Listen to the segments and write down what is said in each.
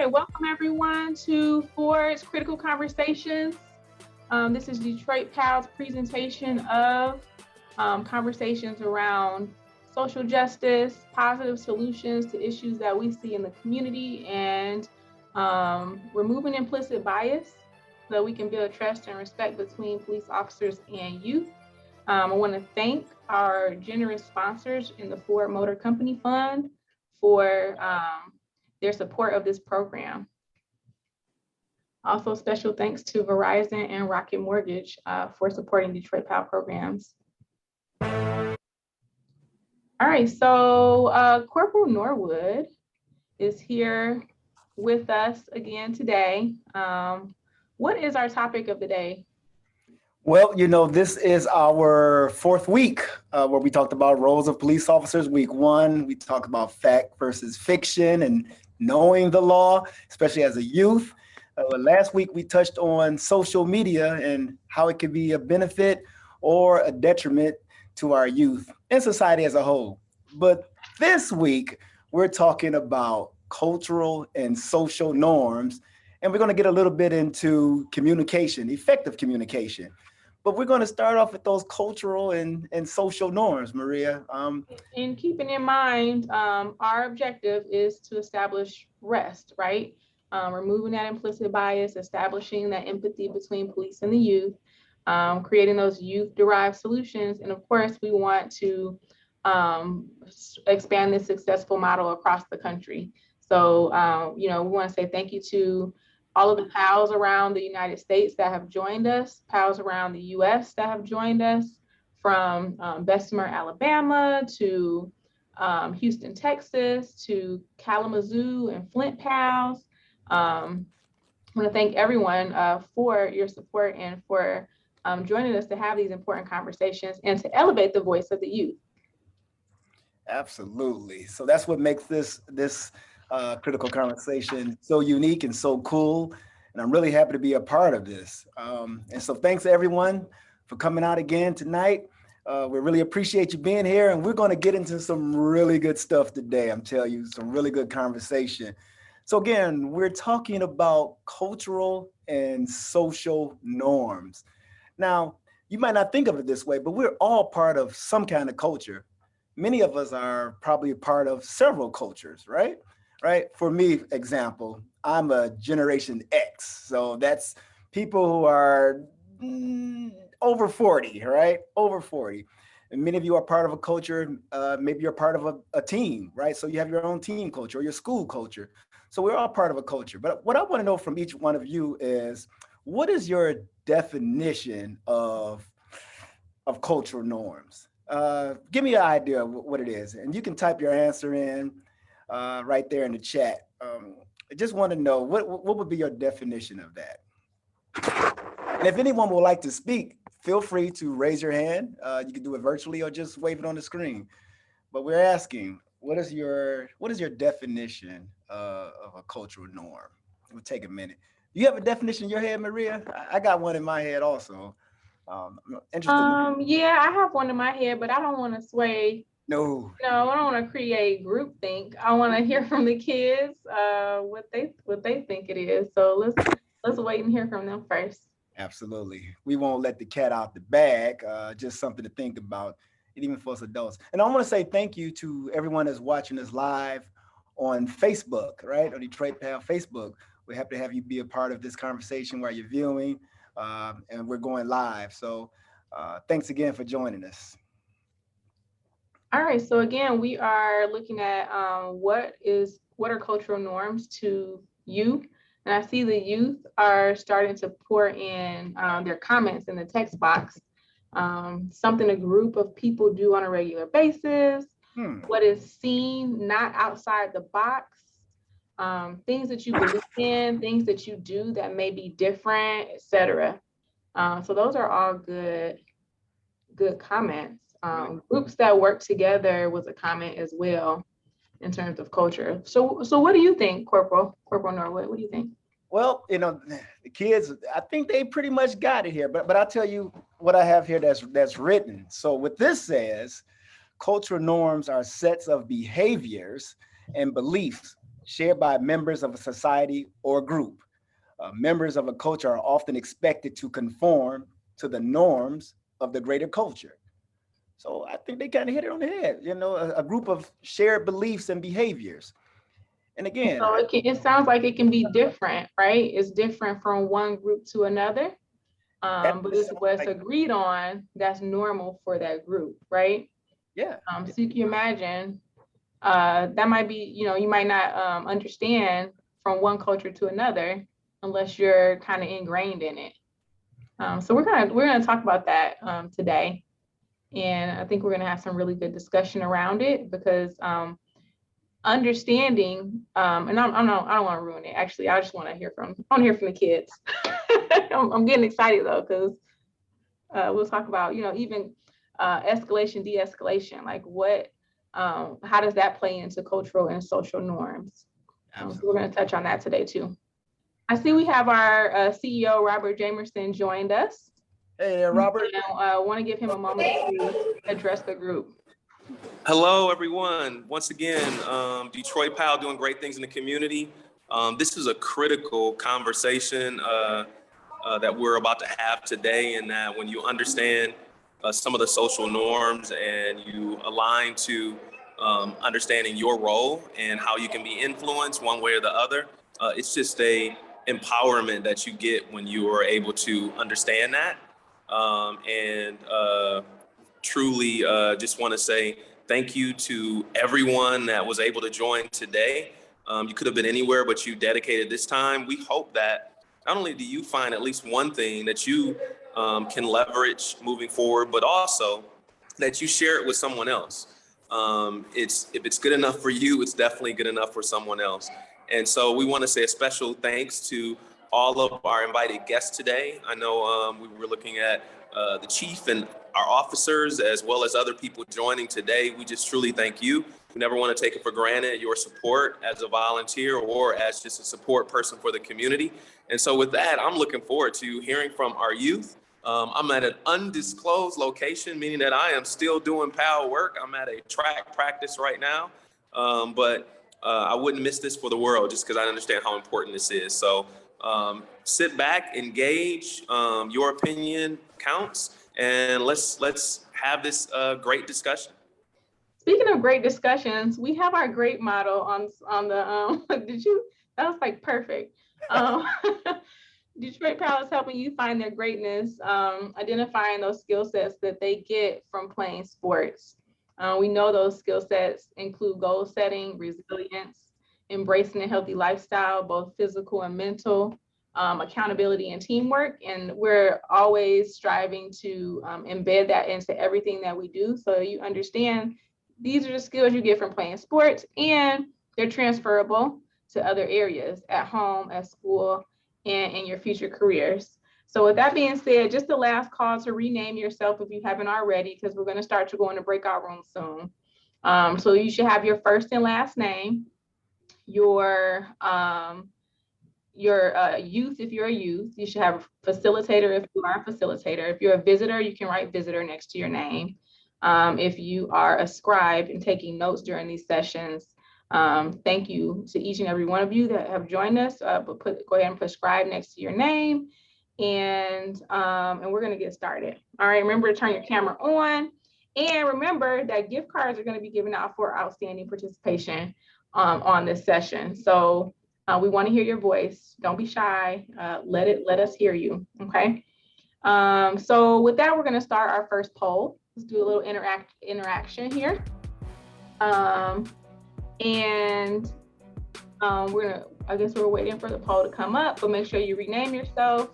right, welcome everyone to Ford's Critical Conversations. This is Detroit PAL's presentation of conversations around social justice, positive solutions to issues that we see in the community, and removing implicit bias so that we can build trust and respect between police officers and youth. I want to thank our generous sponsors in the Ford Motor Company Fund for their support of this program. Also, special thanks to Verizon and Rocket Mortgage for supporting Detroit PAL programs. All right, so Corporal Norwood is here with us again today. What is our topic of the day? Well, this is our fourth week where we talked about roles of police officers. Week one, we talked about fact versus fiction and knowing the law, especially as a youth. Last week, we touched on social media and how it could be a benefit or a detriment to our youth and society as a whole. But this week, we're talking about cultural and social norms, and we're going to get a little bit into communication, effective communication. But we're going to start off with those cultural and social norms, Maria. And keeping in mind, our objective is to establish rest, right? Removing that implicit bias, establishing that empathy between police and the youth, creating those youth-derived solutions. And of course, we want to expand this successful model across the country. So, we want to say thank you to all of the PALs around the United States that have joined us, PALs around the US that have joined us, from Bessemer, Alabama, to Houston, Texas, to Kalamazoo and Flint PALs. I want to thank everyone for your support and for joining us to have these important conversations and to elevate the voice of the youth. Absolutely. So that's what makes this critical conversation so unique and so cool. And I'm really happy to be a part of this. And so thanks everyone for coming out again tonight. We really appreciate you being here, and we're going to get into some really good stuff today. I'm telling you, some really good conversation. So again, we're talking about cultural and social norms. Now, you might not think of it this way, but we're all part of some kind of culture. Many of us are probably a part of several cultures, right? Right. For me, example, I'm a Generation X. So that's people who are over 40, right? Over 40. And many of you are part of a culture. Maybe you're part of a team, right? So you have your own team culture or your school culture. So we're all part of a culture. But what I want to know from each one of you is, what is your definition of cultural norms? Give me an idea of what it is. And you can type your answer in right there in the chat. I just want to know what would be your definition of that. And if anyone would like to speak, feel free to raise your hand. You can do it virtually or just wave it on the screen. But we're asking, what is your definition of a cultural norm? It would take a minute. You have a definition in your head, Maria? I got one in my head also. I'm interested. Yeah, I have one in my head, but I don't want to sway. No, I don't want to create groupthink. I want to hear from the kids what they think it is. So let's wait and hear from them first. absolutely. We won't let the cat out the bag. Just something to think about, and even for us adults. And I want to say thank you to everyone that's watching us live on Facebook, right? On Detroit PAL Facebook. We're happy to have you be a part of this conversation while you're viewing, and we're going live. So thanks again for joining us. All right. So again, we are looking at what are cultural norms to you. And I see the youth are starting to pour in their comments in the text box. Something a group of people do on a regular basis. What is seen, not outside the box. Things that you believe in, things that you do that may be different, etc. So those are all good comments. Groups that work together was a comment as well in terms of culture. So what do you think, Corporal Norwood? What do you think? Well, the kids, I think they pretty much got it here, but I'll tell you what I have here that's written. So what this says, cultural norms are sets of behaviors and beliefs shared by members of a society or group. Members of a culture are often expected to conform to the norms of the greater culture. So I think they kind of hit it on the head, a group of shared beliefs and behaviors. And again, So it sounds like it can be different, right? It's different from one group to another. But it's what's agreed on that's normal for that group, right? Yeah. So you can imagine that might be, you might not understand from one culture to another unless you're kind of ingrained in it. So we're gonna talk about that today, and I think we're gonna have some really good discussion around it because understanding, and I don't want to ruin it. Actually, I just want to hear from the kids. I'm getting excited though because we'll talk about even escalation, de-escalation, like how does that play into cultural and social norms? So we're going to touch on that today too. I see we have our CEO, Robert Jamerson, joined us. Hey there, Robert. I want to give him a moment to address the group. Hello, everyone. Once again, Detroit PAL doing great things in the community. This is a critical conversation that we're about to have today, and that when you understand some of the social norms and you align to understanding your role and how you can be influenced one way or the other, it's just a empowerment that you get when you are able to understand that. Truly just want to say thank you to everyone that was able to join today. You could have been anywhere, but you dedicated this time. We hope that not only do you find at least one thing that you can leverage moving forward, but also that you share it with someone else. If it's good enough for you, it's definitely good enough for someone else. And so we want to say a special thanks to all of our invited guests today. I know we were looking at the chief and our officers, as well as other people joining today. We just truly thank you. We never want to take it for granted, your support as a volunteer or as just a support person for the community. And so with that, I'm looking forward to hearing from our youth. I'm at an undisclosed location, meaning that I am still doing PAL work. I'm at a track practice right now, but I wouldn't miss this for the world just because I understand how important this is. So sit back, engage, your opinion counts, and let's have this great discussion. Speaking of great discussions, we have our great model on the that was like perfect. Detroit PAL is helping you find their greatness, identifying those skill sets that they get from playing sports. We know those skill sets include goal setting, resilience, embracing a healthy lifestyle, both physical and mental, accountability and teamwork. And we're always striving to embed that into everything that we do. So you understand these are the skills you get from playing sports, and they're transferable to other areas at home, at school, and in your future careers. So with that being said, just the last call to rename yourself if you haven't already, because we're going to start to go into breakout rooms soon. So you should have your first and last name, your youth, if you're a youth. You should have a facilitator if you are a facilitator. If you're a visitor, you can write visitor next to your name. If you are a scribe and taking notes during these sessions, thank you to each and every one of you that have joined us, but go ahead and put scribe next to your name, and we're gonna get started. All right, remember to turn your camera on, and remember that gift cards are gonna be given out for outstanding participation on this session. So we wanna hear your voice. Don't be shy, let us hear you, okay? So with that, we're gonna start our first poll. Let's do a little interaction here. I guess we're waiting for the poll to come up, but make sure you rename yourself.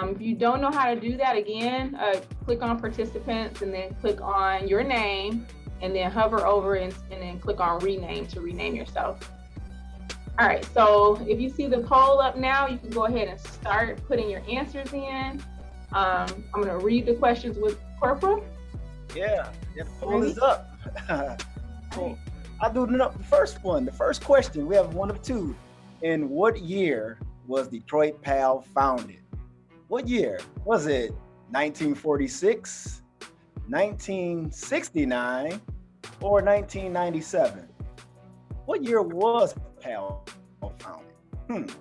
If you don't know how to do that, again, click on participants and then click on your name and then hover over and then click on rename to rename yourself. All right, so if you see the poll up now, you can go ahead and start putting your answers in. I'm gonna read the questions with Corporal. Yeah, the poll is up. Cool. I'll do the first one. The first question, we have one of two. In what year was Detroit PAL founded? What year? Was it 1946, 1969, or 1997? What year was PAL founded?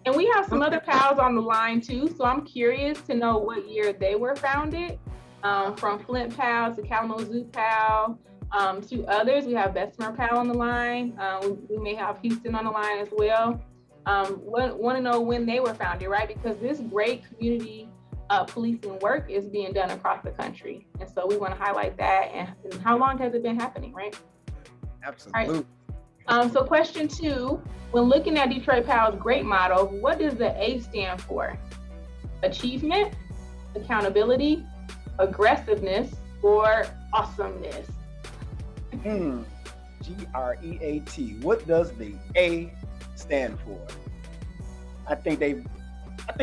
And we have some other PALs on the line too, so I'm curious to know what year they were founded. From Flint PAL to Kalamazoo PAL, to others. We have Bessemer PAL on the line. We may have Houston on the line as well. Want to know when they were founded, right? Because this great community policing work is being done across the country. And so we want to highlight that. And how long has it been happening, right? Absolutely. Right. So question 2, when looking at Detroit PAL's GREAT model, what does the A stand for? Achievement, accountability, aggressiveness, or awesomeness? GREAT. What does the A stand for? I think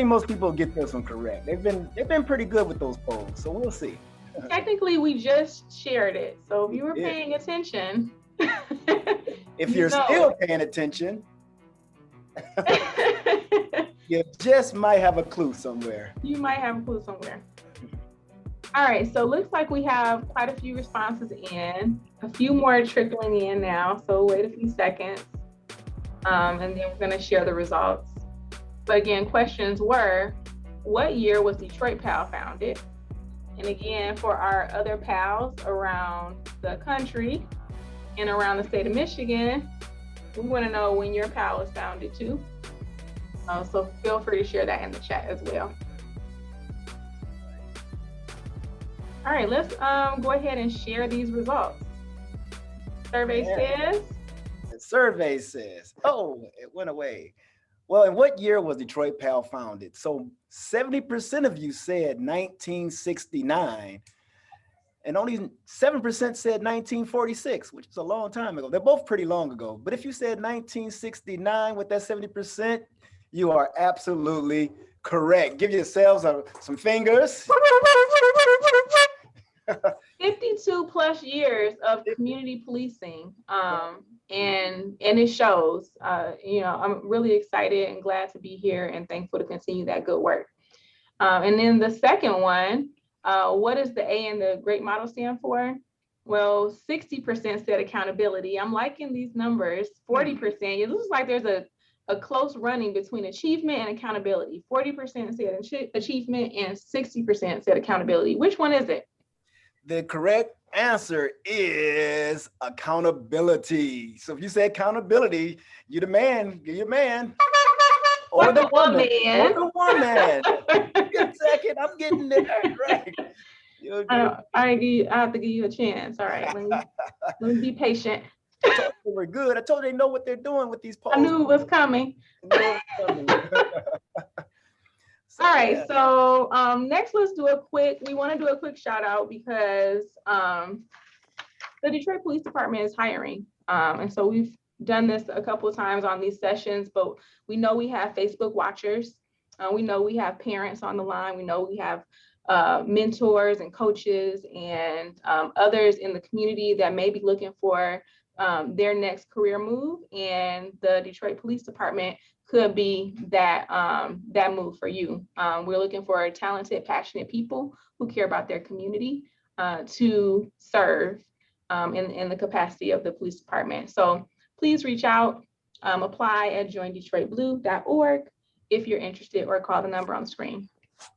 most people get this one correct. They've been pretty good with those polls, so we'll see. Technically, we just shared it, so if you were paying attention. If you're still paying attention, you just might have a clue somewhere. You might have a clue somewhere. All right, so looks like we have quite a few responses in, a few more trickling in now, so wait a few seconds, and then we're gonna share the results. But again, questions were, what year was Detroit PAL founded? And again, for our other PALs around the country and around the state of Michigan, we wanna know when your PAL was founded too. So feel free to share that in the chat as well. All right, let's go ahead and share these results. Survey says? The survey says, oh, it went away. Well, in what year was Detroit PAL founded? So 70% of you said 1969, and only 7% said 1946, which is a long time ago. They're both pretty long ago. But if you said 1969 with that 70%, you are absolutely correct. Give yourselves some fingers. 52 plus years of community policing, and it shows. I'm really excited and glad to be here and thankful to continue that good work. And then the second one, what does the A in the GREAT model stand for? Well, 60% said accountability. I'm liking these numbers. 40%. It looks like there's a close running between achievement and accountability. 40% said achievement and 60% said accountability. Which one is it? The correct answer is accountability. So if you say accountability, you're the man, you're your man. Or the woman. Or the woman. Give a second, I'm getting there, right? I have to give you a chance. All right, let me be patient. I told you we're good. I told you they know what they're doing with these polls. I knew it was coming. All right, so next we want to do a quick shout out because the Detroit Police Department is hiring. And so we've done this a couple of times on these sessions, but we know we have Facebook watchers. We know we have parents on the line. We know we have mentors and coaches and others in the community that may be looking for their next career move. And the Detroit Police Department could be that move for you. We're looking for talented, passionate people who care about their community to serve in the capacity of the police department. So please reach out, apply at joindetroitblue.org if you're interested, or call the number on the screen.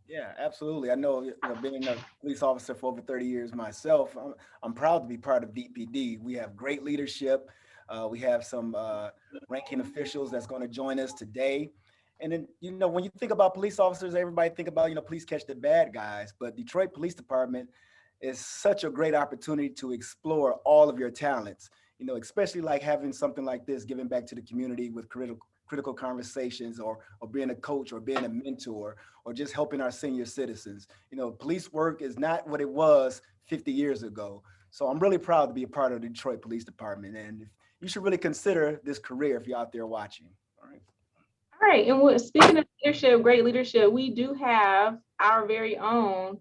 Yeah, absolutely. I know, being a police officer for over 30 years myself, I'm proud to be part of DPD. We have great leadership. We have some ranking officials that's going to join us today. And then, when you think about police officers, everybody think about, police catch the bad guys, but Detroit Police Department is such a great opportunity to explore all of your talents, especially like having something like this, giving back to the community with critical conversations, or being a coach, or being a mentor, or just helping our senior citizens. Police work is not what it was 50 years ago. So I'm really proud to be a part of the Detroit Police Department. And you should really consider this career if you're out there watching. All right. And speaking of leadership, great leadership, we do have our very own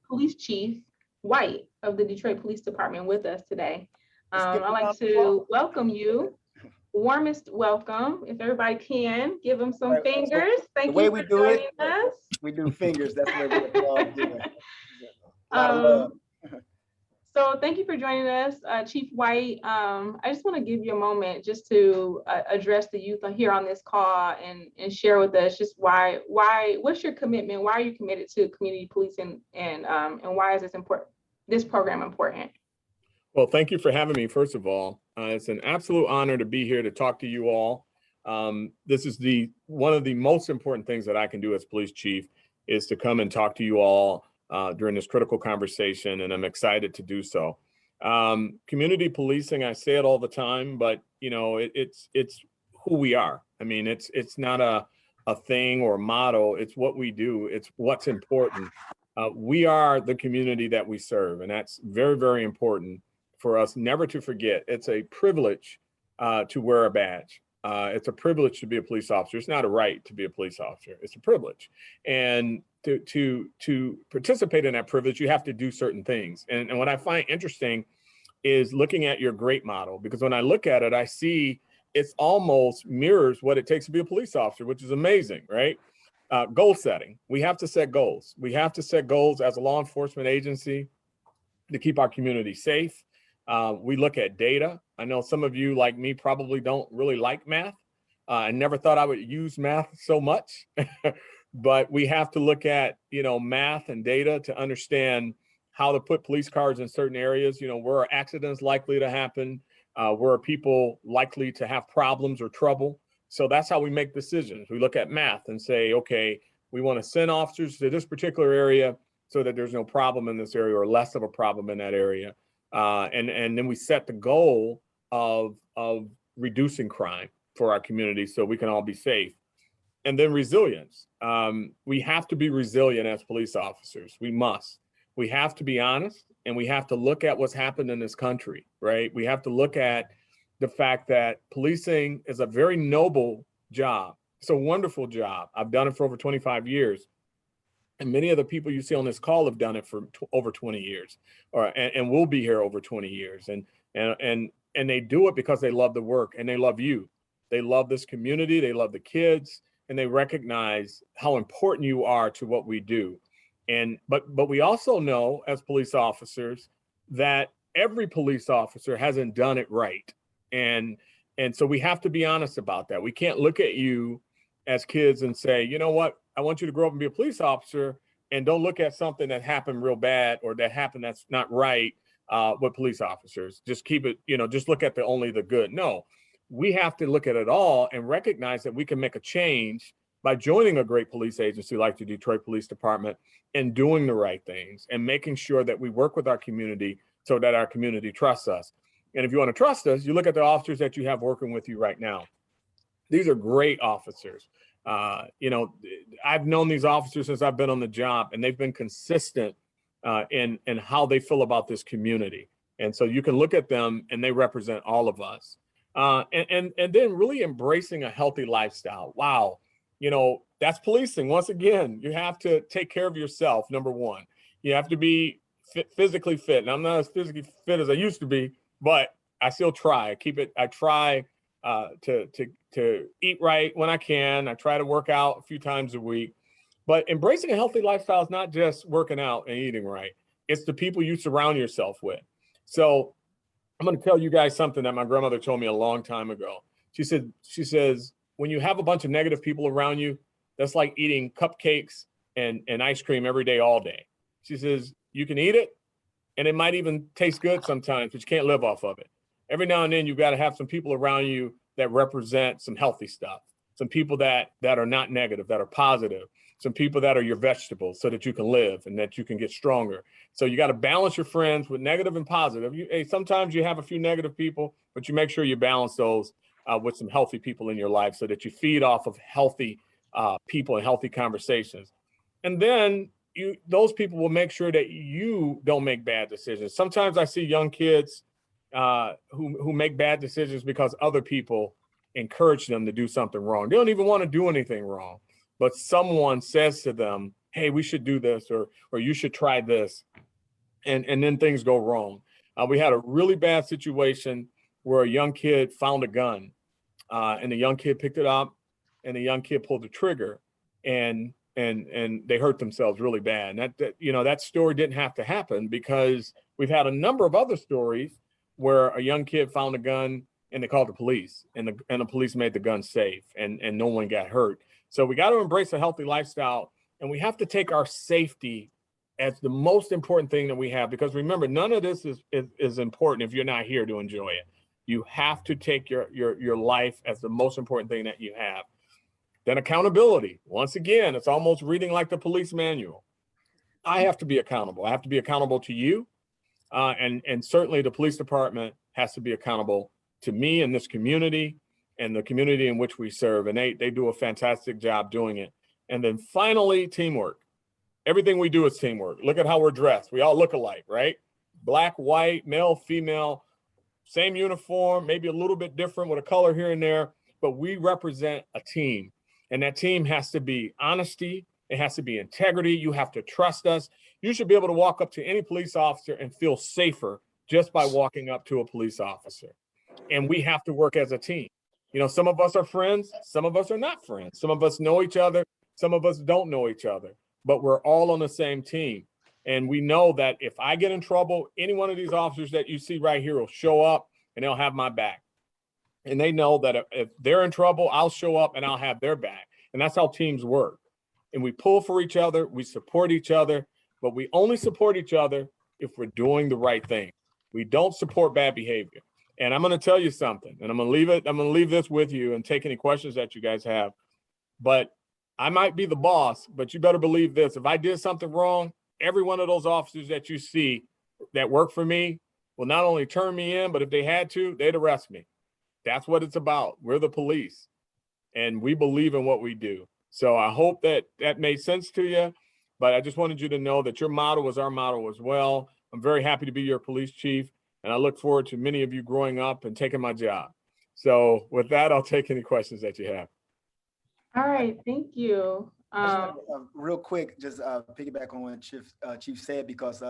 police chief, White, of the Detroit Police Department with us today. I'd like to welcome you. Warmest welcome. If everybody can, give them some fingers. Thank you for joining us. We do fingers. That's the way we all do it. So thank you for joining us, Chief White. I just want to give you a moment just to address the youth here on this call and share with us just what's your commitment? Why are you committed to community policing, and why is this program important? Well, thank you for having me, first of all. It's an absolute honor to be here to talk to you all. This is one of the most important things that I can do as police chief, is to come and talk to you all during this critical conversation, and I'm excited to do so. Community policing, I say it all the time, but it's who we are. I mean, it's not a thing or a motto. It's what we do. It's what's important. We are the community that we serve, and that's very, very important for us never to forget. It's a privilege to wear a badge. It's a privilege to be a police officer. It's not a right to be a police officer. It's a privilege. And to participate in that privilege, you have to do certain things. And what I find interesting is looking at your GREAT model, because when I look at it, I see it's almost mirrors what it takes to be a police officer, which is amazing, right? Goal setting. We have to set goals. We have to set goals as a law enforcement agency to keep our community safe. We look at data. I know some of you, like me, probably don't really like math. I never thought I would use math so much, but we have to look at, math and data to understand how to put police cars in certain areas. Where are accidents likely to happen? Where are people likely to have problems or trouble? So that's how we make decisions. We look at math and say, okay, we want to send officers to this particular area so that there's no problem in this area or less of a problem in that area. And then we set the goal of reducing crime for our community so we can all be safe. And then resilience. We have to be resilient as police officers. We must. We have to be honest, and we have to look at what's happened in this country, right? We have to look at the fact that policing is a very noble job. It's a wonderful job. I've done it for over 25 years. And many of the people you see on this call have done it for over 20 years, and will be here over 20 years. And they do it because they love the work and they love you. They love this community. They love the kids, and they recognize how important you are to what we do. But we also know as police officers that every police officer hasn't done it right. And so we have to be honest about that. We can't look at you as kids and say, you know what? I want you to grow up and be a police officer, and don't look at something that happened real bad or that happened that's not right with police officers. Just keep it, just look at only the good. No, we have to look at it all and recognize that we can make a change by joining a great police agency like the Detroit Police Department and doing the right things and making sure that we work with our community so that our community trusts us. And if you want to trust us, you look at the officers that you have working with you right now. These are great officers. I've known these officers since I've been on the job, and they've been consistent in how they feel about this community. And so you can look at them, and they represent all of us. And then really embracing a healthy lifestyle. Wow. That's policing. Once again, you have to take care of yourself. Number one, you have to be physically fit. And I'm not as physically fit as I used to be, but I still try. I try to eat right when I can. I try to work out a few times a week. But embracing a healthy lifestyle is not just working out and eating right. It's the people you surround yourself with. So I'm going to tell you guys something that my grandmother told me a long time ago. She says, when you have a bunch of negative people around you, that's like eating cupcakes and ice cream every day, all day. She says, you can eat it, and it might even taste good sometimes, but you can't live off of it. Every now and then, you've got to have some people around you that represent some healthy stuff, some people that are not negative, that are positive, some people that are your vegetables so that you can live and that you can get stronger. So you got to balance your friends with negative and positive. Sometimes you have a few negative people, but you make sure you balance those with some healthy people in your life so that you feed off of healthy people and healthy conversations. And then those people will make sure that you don't make bad decisions. Sometimes I see young kids who make bad decisions because other people encourage them to do something wrong. They don't even want to do anything wrong, but someone says to them, hey, we should do this, or you should try this. And then things go wrong. We had a really bad situation where a young kid found a gun, and the young kid picked it up, and the young kid pulled the trigger, and and they hurt themselves really bad. And that story didn't have to happen, because we've had a number of other stories where a young kid found a gun and they called the police, and the police made the gun safe, and no one got hurt. So we got to embrace a healthy lifestyle, and we have to take our safety as the most important thing that we have, because remember, none of this is important if you're not here to enjoy it. You have to take your life as the most important thing that you have. Then accountability. Once again, it's almost reading like the police manual. I have to be accountable. I have to be accountable to you. And certainly the police department has to be accountable to me and this community and the community in which we serve. And they do a fantastic job doing it. And then finally, teamwork. Everything we do is teamwork. Look at how we're dressed. We all look alike, right? Black, white, male, female, same uniform, maybe a little bit different with a color here and there, but we represent a team. And that team has to be honesty. It has to be integrity. You have to trust us. You should be able to walk up to any police officer and feel safer just by walking up to a police officer. And we have to work as a team. Some of us are friends. Some of us are not friends. Some of us know each other. Some of us don't know each other, but we're all on the same team. And we know that if I get in trouble, any one of these officers that you see right here will show up and they'll have my back. And they know that if they're in trouble, I'll show up and I'll have their back. And that's how teams work. And we pull for each other, we support each other, but we only support each other if we're doing the right thing. We don't support bad behavior. And I'm going to tell you something, and I'm going to leave this with you and take any questions that you guys have. But I might be the boss, but you better believe this. If I did something wrong, every one of those officers that you see that work for me will not only turn me in, but if they had to, they'd arrest me. That's what it's about. We're the police, and we believe in what we do. So I hope that made sense to you, but I just wanted you to know that your motto is our motto as well. I'm very happy to be your police chief, and I look forward to many of you growing up and taking my job. So with that, I'll take any questions that you have. All right, thank you. I just wanna, real quick, just piggyback on what Chief said, because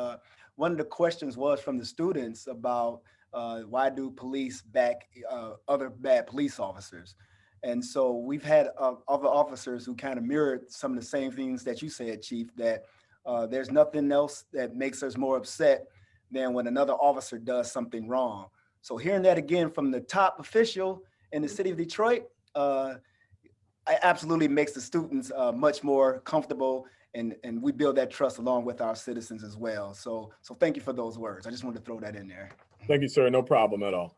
one of the questions was from the students about why do police back other bad police officers? And so we've had other officers who kind of mirrored some of the same things that you said, Chief, that there's nothing else that makes us more upset than when another officer does something wrong. So hearing that again from the top official in the city of Detroit, it absolutely makes the students much more comfortable, and we build that trust along with our citizens as well. So thank you for those words. I just wanted to throw that in there. Thank you, sir. No problem at all.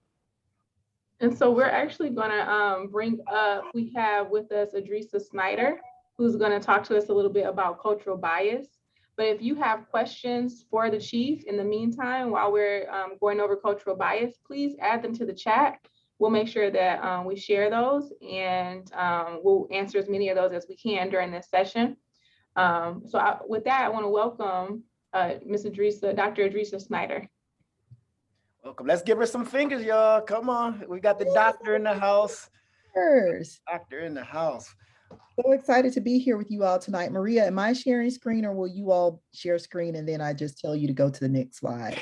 And so we're actually going to bring up, we have with us Adrisa Snyder, who's going to talk to us a little bit about cultural bias. But if you have questions for the chief in the meantime, while we're going over cultural bias, please add them to the chat. We'll make sure that we share those, and we'll answer as many of those as we can during this session. With that, I want to welcome Ms. Adrisa, Dr. Adrisa Snyder. Welcome. Let's give her some fingers, y'all. Come on. We got the doctor in the house. Doctor in the house. So excited to be here with you all tonight. Maria, am I sharing screen, or will you all share screen and then I just tell you to go to the next slide?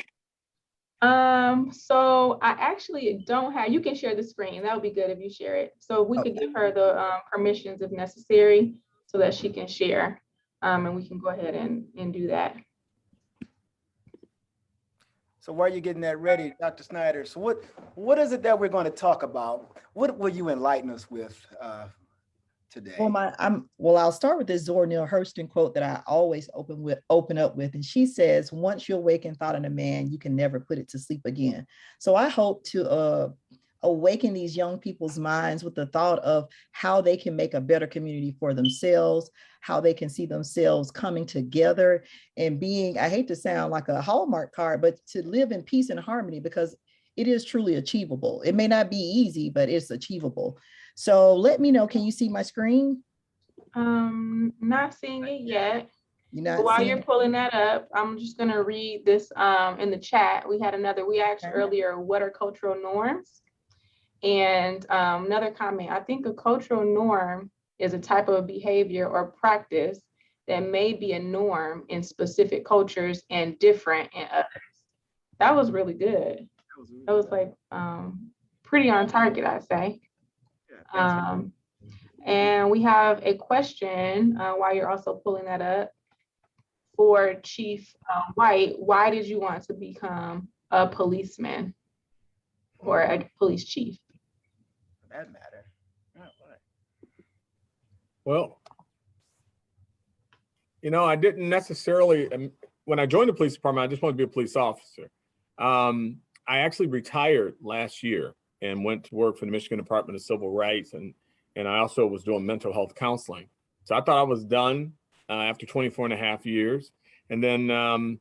So I actually don't have, you can share the screen. That would be good if you share it. So we could give her the permissions if necessary so that she can share, and we can go ahead and do that. So while you're getting that ready, Dr. Snyder, so what is it that we're going to talk about? What will you enlighten us with today? Well, I'll start with this Zora Neale Hurston quote that I always open up with, and she says, "Once you awaken thought in a man, you can never put it to sleep again." So I hope to awaken these young people's minds with the thought of how they can make a better community for themselves, how they can see themselves coming together and being, I hate to sound like a Hallmark card, but to live in peace and harmony, because it is truly achievable. It may not be easy, but it's achievable. So let me know, can you see my screen? Not seeing it yet. While you're pulling that up, I'm just gonna read this in the chat. We asked earlier, what are cultural norms? And another comment, I think a cultural norm is a type of behavior or practice that may be a norm in specific cultures and different in others. That was really good. That was like pretty on target, I'd say. And we have a question while you're also pulling that up for Chief White. Why did you want to become a policeman or a police chief? For that matter. Oh, what? Well, I didn't necessarily, when I joined the police department, I just wanted to be a police officer. I actually retired last year and went to work for the Michigan Department of Civil Rights. And I also was doing mental health counseling. So I thought I was done after 24 and a half years. And then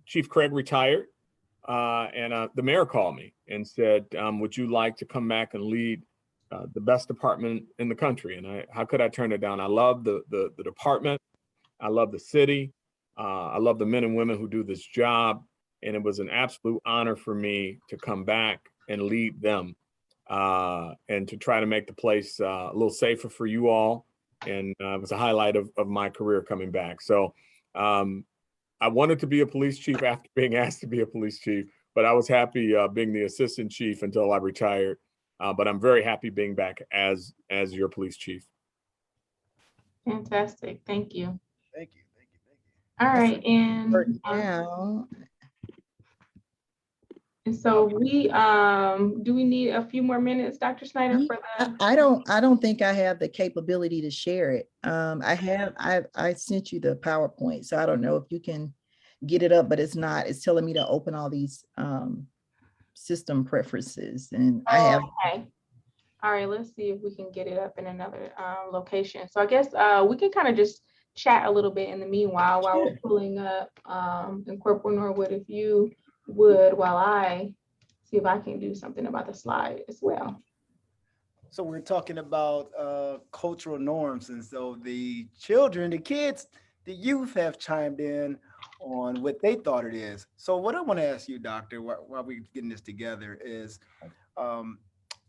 Chief Craig retired and the mayor called me and said, would you like to come back and lead the best department in the country? And how could I turn it down? I love the department. I love the city. I love the men and women who do this job. And it was an absolute honor for me to come back and lead them and to try to make the place a little safer for you all. And it was a highlight of my career coming back. So I wanted to be a police chief after being asked to be a police chief, but I was happy being the assistant chief until I retired. But I'm very happy being back as your police chief. Fantastic. Thank you. Thank you. Thank you. Thank you. All right. And so we do we need a few more minutes, Dr. Snyder, for the I don't think I have the capability to share it. I sent you the PowerPoint, so I don't know if you can get it up, but it's telling me to open all these system preferences, and I have. Okay. All right, let's see if we can get it up in another location. So I guess we can kind of just chat a little bit in the meanwhile while we're pulling up in Corporal Norwood, if you would, while I see if I can do something about the slide as well. So we're talking about cultural norms. And so the children, the kids, the youth have chimed in on what they thought it is. So what I want to ask you, Doctor, while we're getting this together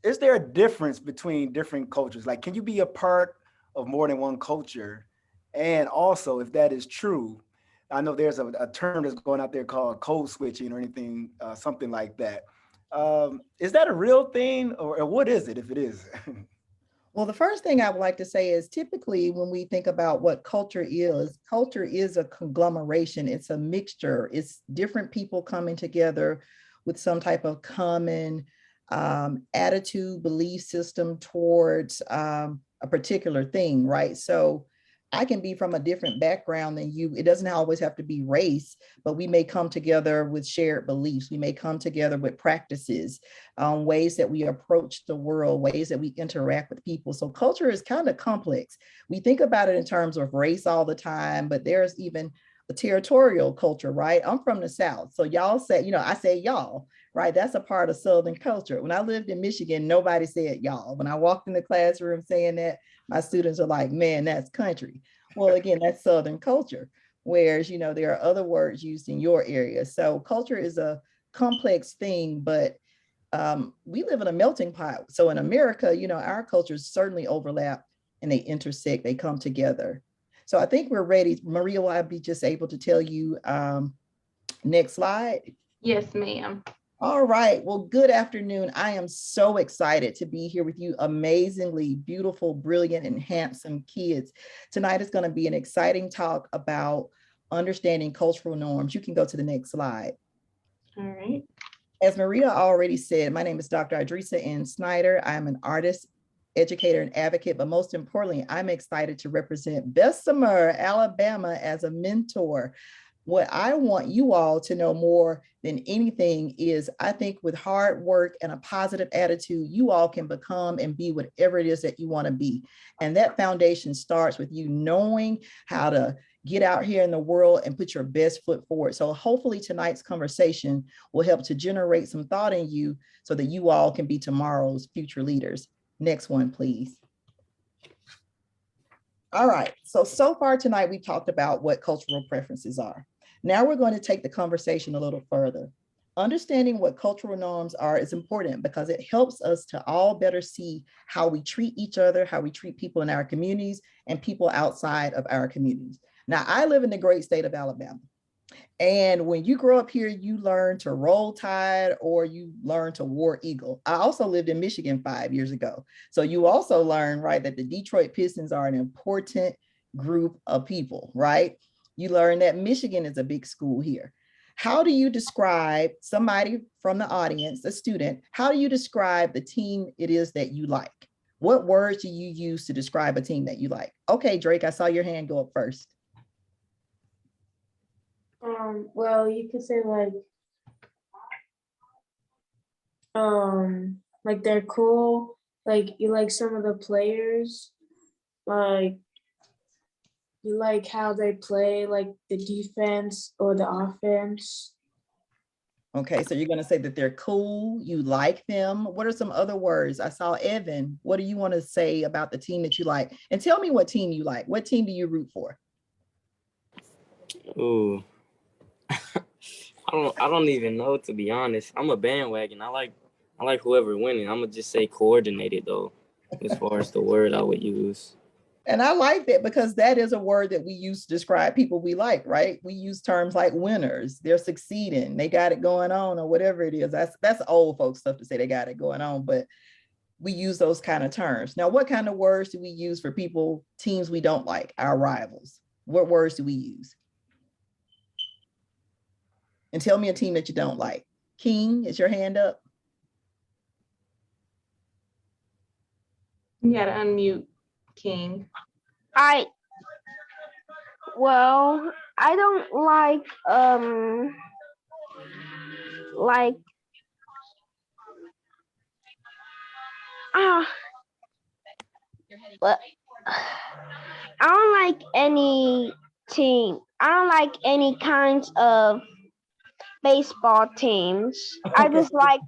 is there a difference between different cultures? Like, can you be a part of more than one culture? And also, if that is true, I know there's a term that's going out there called code switching or anything, something like that. Is that a real thing, or what is it, if it is? Well, the first thing I would like to say is typically when we think about what culture is a conglomeration. It's a mixture. It's different people coming together with some type of common attitude, belief system towards a particular thing, right? So I can be from a different background than you. It doesn't always have to be race, but we may come together with shared beliefs. We may come together with practices, ways that we approach the world, ways that we interact with people. So culture is kind of complex. We think about it in terms of race all the time, but there's even a territorial culture, right? I'm from the South. So y'all say, I say y'all, right? That's a part of Southern culture. When I lived in Michigan, nobody said y'all. When I walked in the classroom saying that, my students are like, man, that's country. Well, again, that's Southern culture. Whereas, there are other words used in your area. So culture is a complex thing, but we live in a melting pot. So in America, our cultures certainly overlap and they intersect, they come together. So I think we're ready. Maria, will I be just able to tell you next slide? Yes, ma'am. All right. Well, good afternoon. I am so excited to be here with you, amazingly beautiful, brilliant, and handsome kids. Tonight is going to be an exciting talk about understanding cultural norms. You can go to the next slide. All right. As Maria already said, my name is Dr. Idrissa N. Snyder. I'm an artist, educator, and advocate, but most importantly, I'm excited to represent Bessemer, Alabama as a mentor. What I want you all to know more than anything is I think with hard work and a positive attitude, you all can become and be whatever it is that you want to be. And that foundation starts with you knowing how to get out here in the world and put your best foot forward. So hopefully tonight's conversation will help to generate some thought in you so that you all can be tomorrow's future leaders. Next one, please. All right, so far tonight, we talked about what cultural preferences are. Now we're going to take the conversation a little further. Understanding what cultural norms are is important because it helps us to all better see how we treat each other, how we treat people in our communities and people outside of our communities. Now, I live in the great state of Alabama. And when you grow up here, you learn to roll tide or you learn to war eagle. I also lived in Michigan 5 years ago. So you also learn, right, that the Detroit Pistons are an important group of people, right? You learn that Michigan is a big school here. How do you describe somebody from the audience, a student, how do you describe the team it is that you like? What words do you use to describe a team that you like? Okay, Drake, I saw your hand go up first. Well, you could say like they're cool. Like you like some of the players, like you like how they play, like the defense or the offense. Okay, so you're going to say that they're cool, you like them. What are some other words? I saw Evan. What do you want to say about the team that you like? And tell me what team you like. What team do you root for? Ooh. I don't even know, to be honest. I'm a bandwagon. I like whoever winning. I'm gonna just say coordinated though, as far as the word I would use. And I like that because that is a word that we use to describe people we like, right? We use terms like winners, they're succeeding, they got it going on, or whatever it is. That's old folks stuff to say they got it going on, but we use those kind of terms. Now, what kind of words do we use for people, teams we don't like, our rivals? What words do we use? And tell me a team that you don't like. King, is your hand up? You gotta unmute, King. I don't like but I don't like any team. I don't like any kinds of baseball teams. I Okay. just like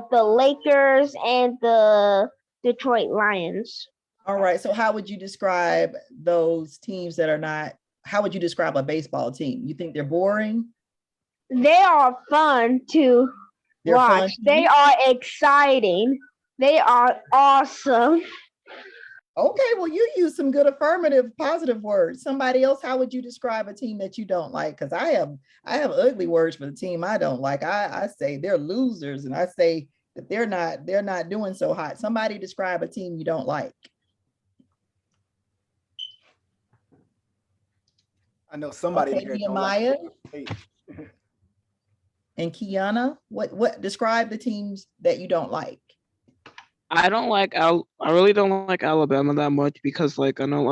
the Lakers and the Detroit Lions. All right, so how would you describe those teams that are not, how would you describe a baseball team? You think they're boring? They are fun to They're fun watch. to They you? are exciting. They are awesome. Okay, well, you use some good affirmative, positive words. Somebody else, how would you describe a team that you don't like? Because I have ugly words for the team I don't like. I say they're losers, and I say that they're not doing so hot. Somebody describe a team you don't like. I know somebody in Okay, here don't like Nehemiah hey, and Kiana, what describe the teams that you don't like? I really don't like Alabama that much because like I don't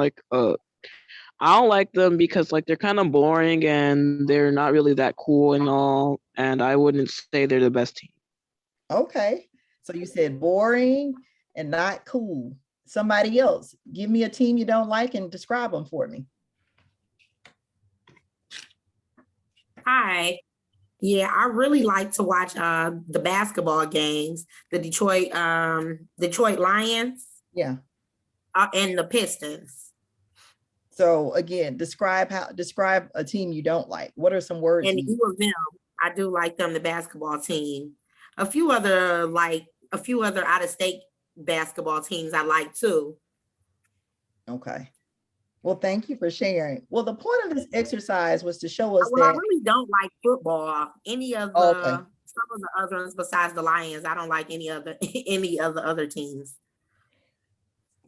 like them because like they're kind of boring and they're not really that cool and all, and I wouldn't say they're the best team. Okay, so you said boring and not cool. Somebody else, give me a team you don't like and describe them for me. Hi. Yeah, I really like to watch the basketball games, the Detroit Lions Yeah. and the Pistons. So again, describe a team you don't like. What are some words? And you- few of them, I do like them, the basketball team. A few other out of state basketball teams I like too. Okay. Well, thank you for sharing. Well, the point of this exercise was to show us Well, I that. really don't like football. Any of Okay. some of the other ones besides the Lions, I don't like any of the other teams.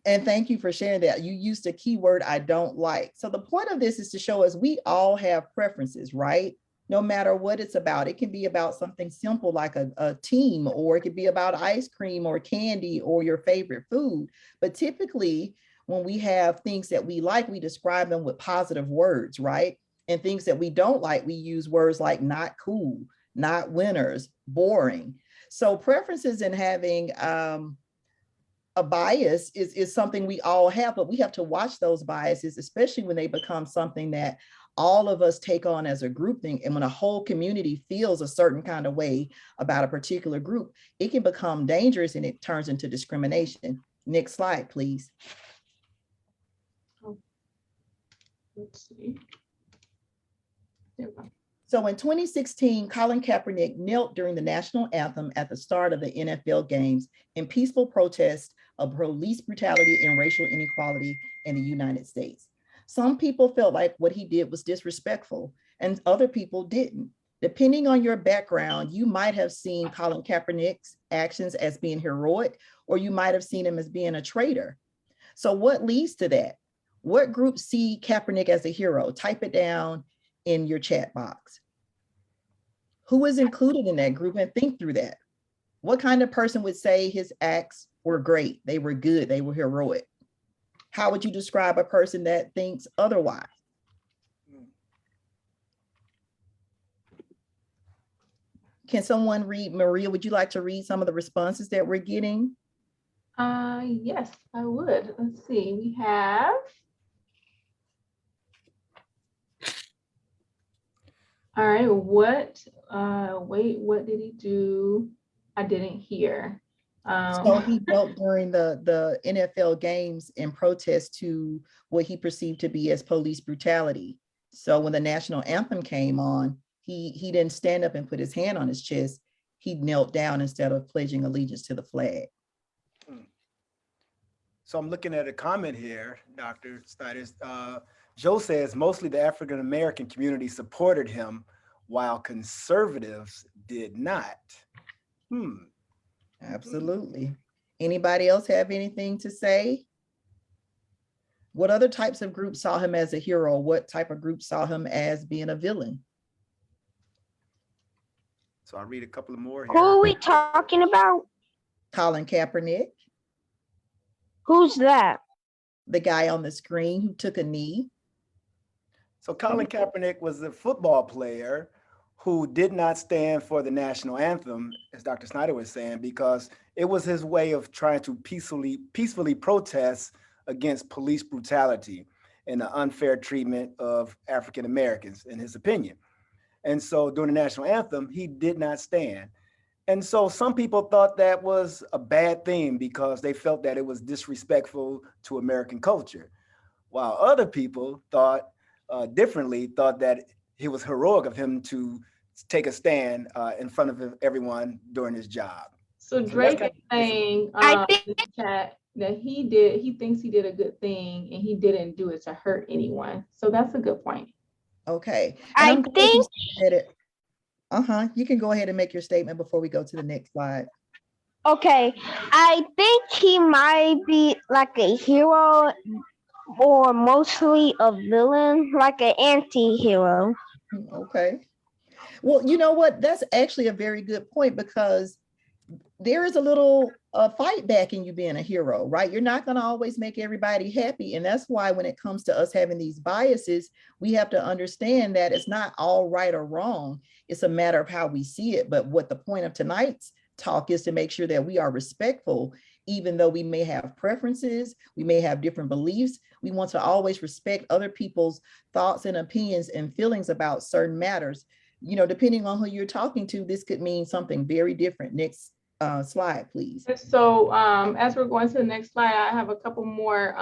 And thank you for sharing that. You used a keyword I don't like. So the point of this is to show us we all have preferences, right? No matter what it's about. It can be about something simple like a team, or it could be about ice cream or candy or your favorite food. But typically, when we have things that we like, we describe them with positive words, right? And things that we don't like, we use words like not cool, not winners, boring. So preferences and having a bias is something we all have, but we have to watch those biases, especially when they become something that all of us take on as a group thing. And when a whole community feels a certain kind of way about a particular group, it can become dangerous and it turns into discrimination. Next slide, please. Let's see. There we go. So in 2016, Colin Kaepernick knelt during the national anthem at the start of the NFL games in peaceful protest of police brutality and racial inequality in the United States. Some people felt like what he did was disrespectful. and other people didn't. Depending on your background, you might have seen Colin Kaepernick's actions as being heroic, or you might have seen him as being a traitor. So what leads to that? What groups see Kaepernick as a hero? Type it down in your chat box. Who is included in that group, and think through that. What kind of person would say his acts were great, they were good, they were heroic? How would you describe a person that thinks otherwise? Can someone read? Maria, would you like to read some of the responses that we're getting? Yes, I would. Let's see. We have all right. What? Wait. What did he do? I didn't hear. So he knelt during the NFL games in protest to what he perceived to be as police brutality. So when the national anthem came on, he didn't stand up and put his hand on his chest. He knelt down instead of pledging allegiance to the flag. So I'm looking at a comment here, Dr. Snyder. Joe says mostly the African-American community supported him while conservatives did not. Absolutely. Anybody else have anything to say? What other types of groups saw him as a hero? What type of group saw him as being a villain? So I'll read a couple of more here. Who are we talking about? Colin Kaepernick, Who's that? the guy on the screen who took a knee. So Colin Kaepernick was a football player who did not stand for the national anthem, as Dr. Snyder was saying, because it was his way of trying to peacefully protest against police brutality and the unfair treatment of African Americans, in his opinion. And so during the national anthem, he did not stand. And so some people thought that was a bad thing because they felt that it was disrespectful to American culture, while other people thought differently, thought that it was heroic of him to take a stand in front of everyone during his job. So Drake is saying I in the chat that he thinks he did a good thing and he didn't do it to hurt anyone. So that's a good point. Okay. I And I'm glad think- you said it. You can go ahead and make your statement before we go to the next slide. Okay, I think he might be like a hero or mostly a villain, like an anti-hero. Okay. Well, you know what? That's actually a very good point, because there is a little fight back in you being a hero, right? You're not going to always make everybody happy. And that's why when it comes to us having these biases, we have to understand that it's not all right or wrong. It's a matter of how we see it. But what the point of tonight's talk is to make sure that we are respectful, even though we may have preferences, we may have different beliefs. We want to always respect other people's thoughts and opinions and feelings about certain matters. You know, depending on who you're talking to, this could mean something very different. Next slide, please. So as we're going to the next slide, I have a couple more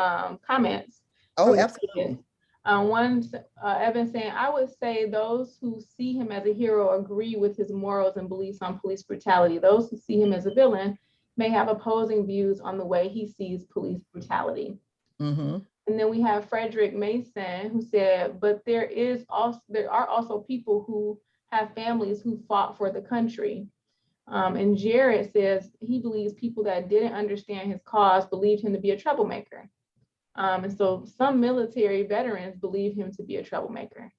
comments. Oh, absolutely. One, Evan saying, I would say those who see him as a hero agree with his morals and beliefs on police brutality. Those who see him as a villain may have opposing views on the way he sees police brutality. Mm-hmm. And then we have Frederick Mason, who said, but there are also people who have families who fought for the country. And Jared says he believes people that didn't understand his cause believed him to be a troublemaker. And so some military veterans believe him to be a troublemaker.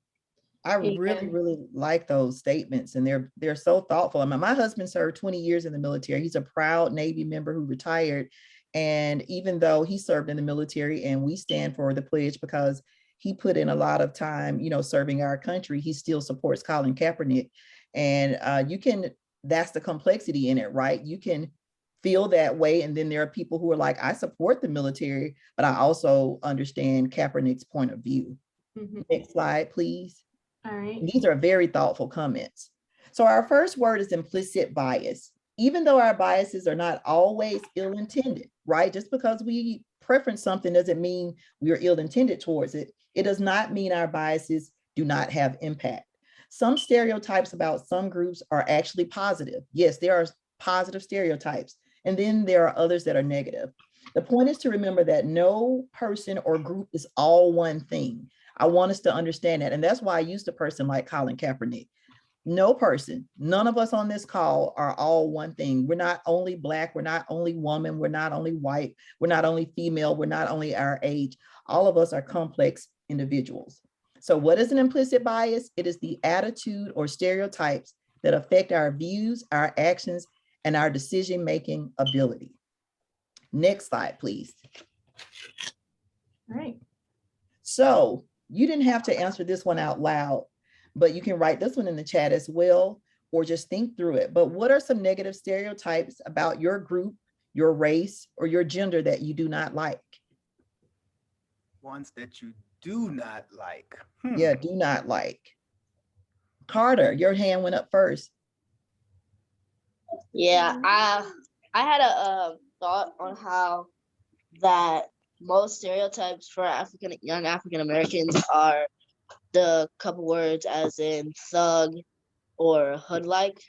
I really like those statements, and they're so thoughtful. I mean, my husband served 20 years in the military. He's a proud Navy member who retired. And even though he served in the military, and we stand for the pledge because he put in a lot of time, you know, serving our country, he still supports Colin Kaepernick. And that's the complexity in it, right? You can feel that way. And then there are people who are like, I support the military, but I also understand Kaepernick's point of view. Mm-hmm. Next slide, please. All right. These are very thoughtful comments. So our first word is implicit bias. Even though our biases are not always ill-intended, right? Just because we preference something doesn't mean we are ill-intended towards it. It does not mean our biases do not have impact. Some stereotypes about some groups are actually positive. Yes, there are positive stereotypes, and then there are others that are negative. The point is to remember that no person or group is all one thing. I want us to understand that. And that's why I used a person like Colin Kaepernick. No person, none of us on this call are all one thing. We're not only Black, we're not only woman, we're not only white, we're not only female, we're not only our age. All of us are complex individuals. So what is an implicit bias? It is the attitude or stereotypes that affect our views, our actions, and our decision-making ability. Next slide, please. All right. So you didn't have to answer this one out loud, but you can write this one in the chat as well, or just think through it. But what are some negative stereotypes about your group, your race, or your gender that you do not like? Ones that you do not like. Yeah, do not like. Carter, your hand went up first. Yeah, I had a thought on how that most stereotypes for young African Americans are the couple words as in thug or hood-like.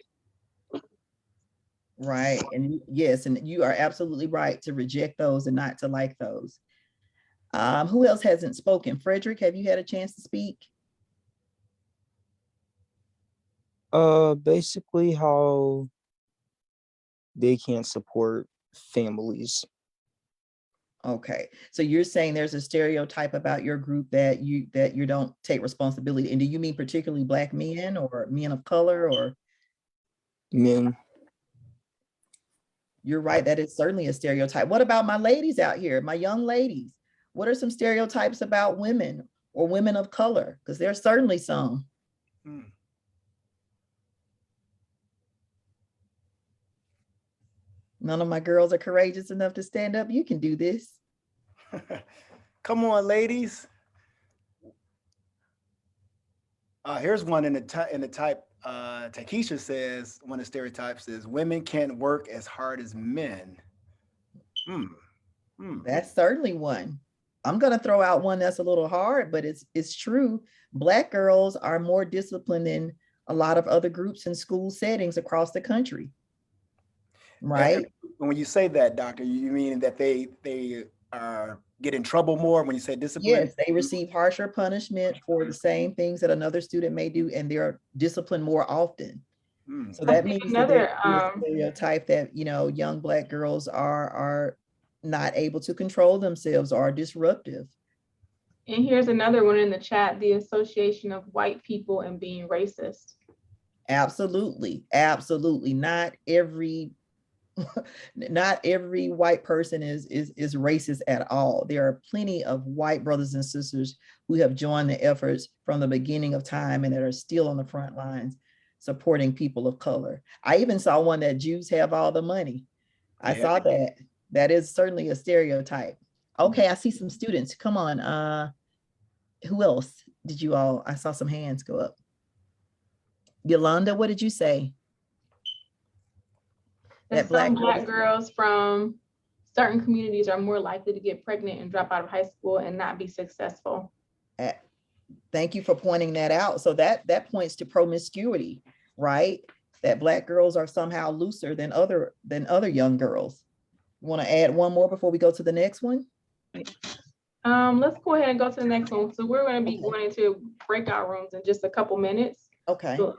Right, and yes, and you are absolutely right to reject those and not to like those. Who else hasn't spoken? Frederick, have you had a chance to speak? Basically how they can't support families. Okay, so you're saying there's a stereotype about your group that you don't take responsibility. And do you mean particularly Black men or men of color or? Men. You're right, that is certainly a stereotype. What about my ladies out here, my young ladies? What are some stereotypes about women or women of color? Because there's certainly some. None of my girls are courageous enough to stand up. You can do this. Come on, ladies. Here's one in the type. Takesha says one of the stereotypes is women can't work as hard as men. That's certainly one. I'm going to throw out one that's a little hard, but it's true. Black girls are more disciplined than a lot of other groups in school settings across the country. Right. And when you say that, doctor, you mean that they get in trouble more when you say discipline? Yes, they receive harsher punishment for the same things that another student may do, and they're disciplined more often. So that means another stereotype that, you know, young Black girls are not able to control themselves, are disruptive. And here's another one in the chat, the association of white people and being racist. Absolutely, absolutely. Not every white person is racist at all. There are plenty of white brothers and sisters who have joined the efforts from the beginning of time and that are still on the front lines supporting people of color. I even saw one that Jews have all the money. I saw that. That is certainly a stereotype. Okay, I see some students. Come on. Who else did you all? I saw some hands go up. Yolanda, what did you say? That some Black girls from certain communities are more likely to get pregnant and drop out of high school and not be successful. Thank you for pointing that out. So that points to promiscuity, right? That Black girls are somehow looser than other young girls. You want to add one more before we go to the next one? Let's go ahead and go to the next one. So we're going to be going into breakout rooms in just a couple minutes. Okay. So,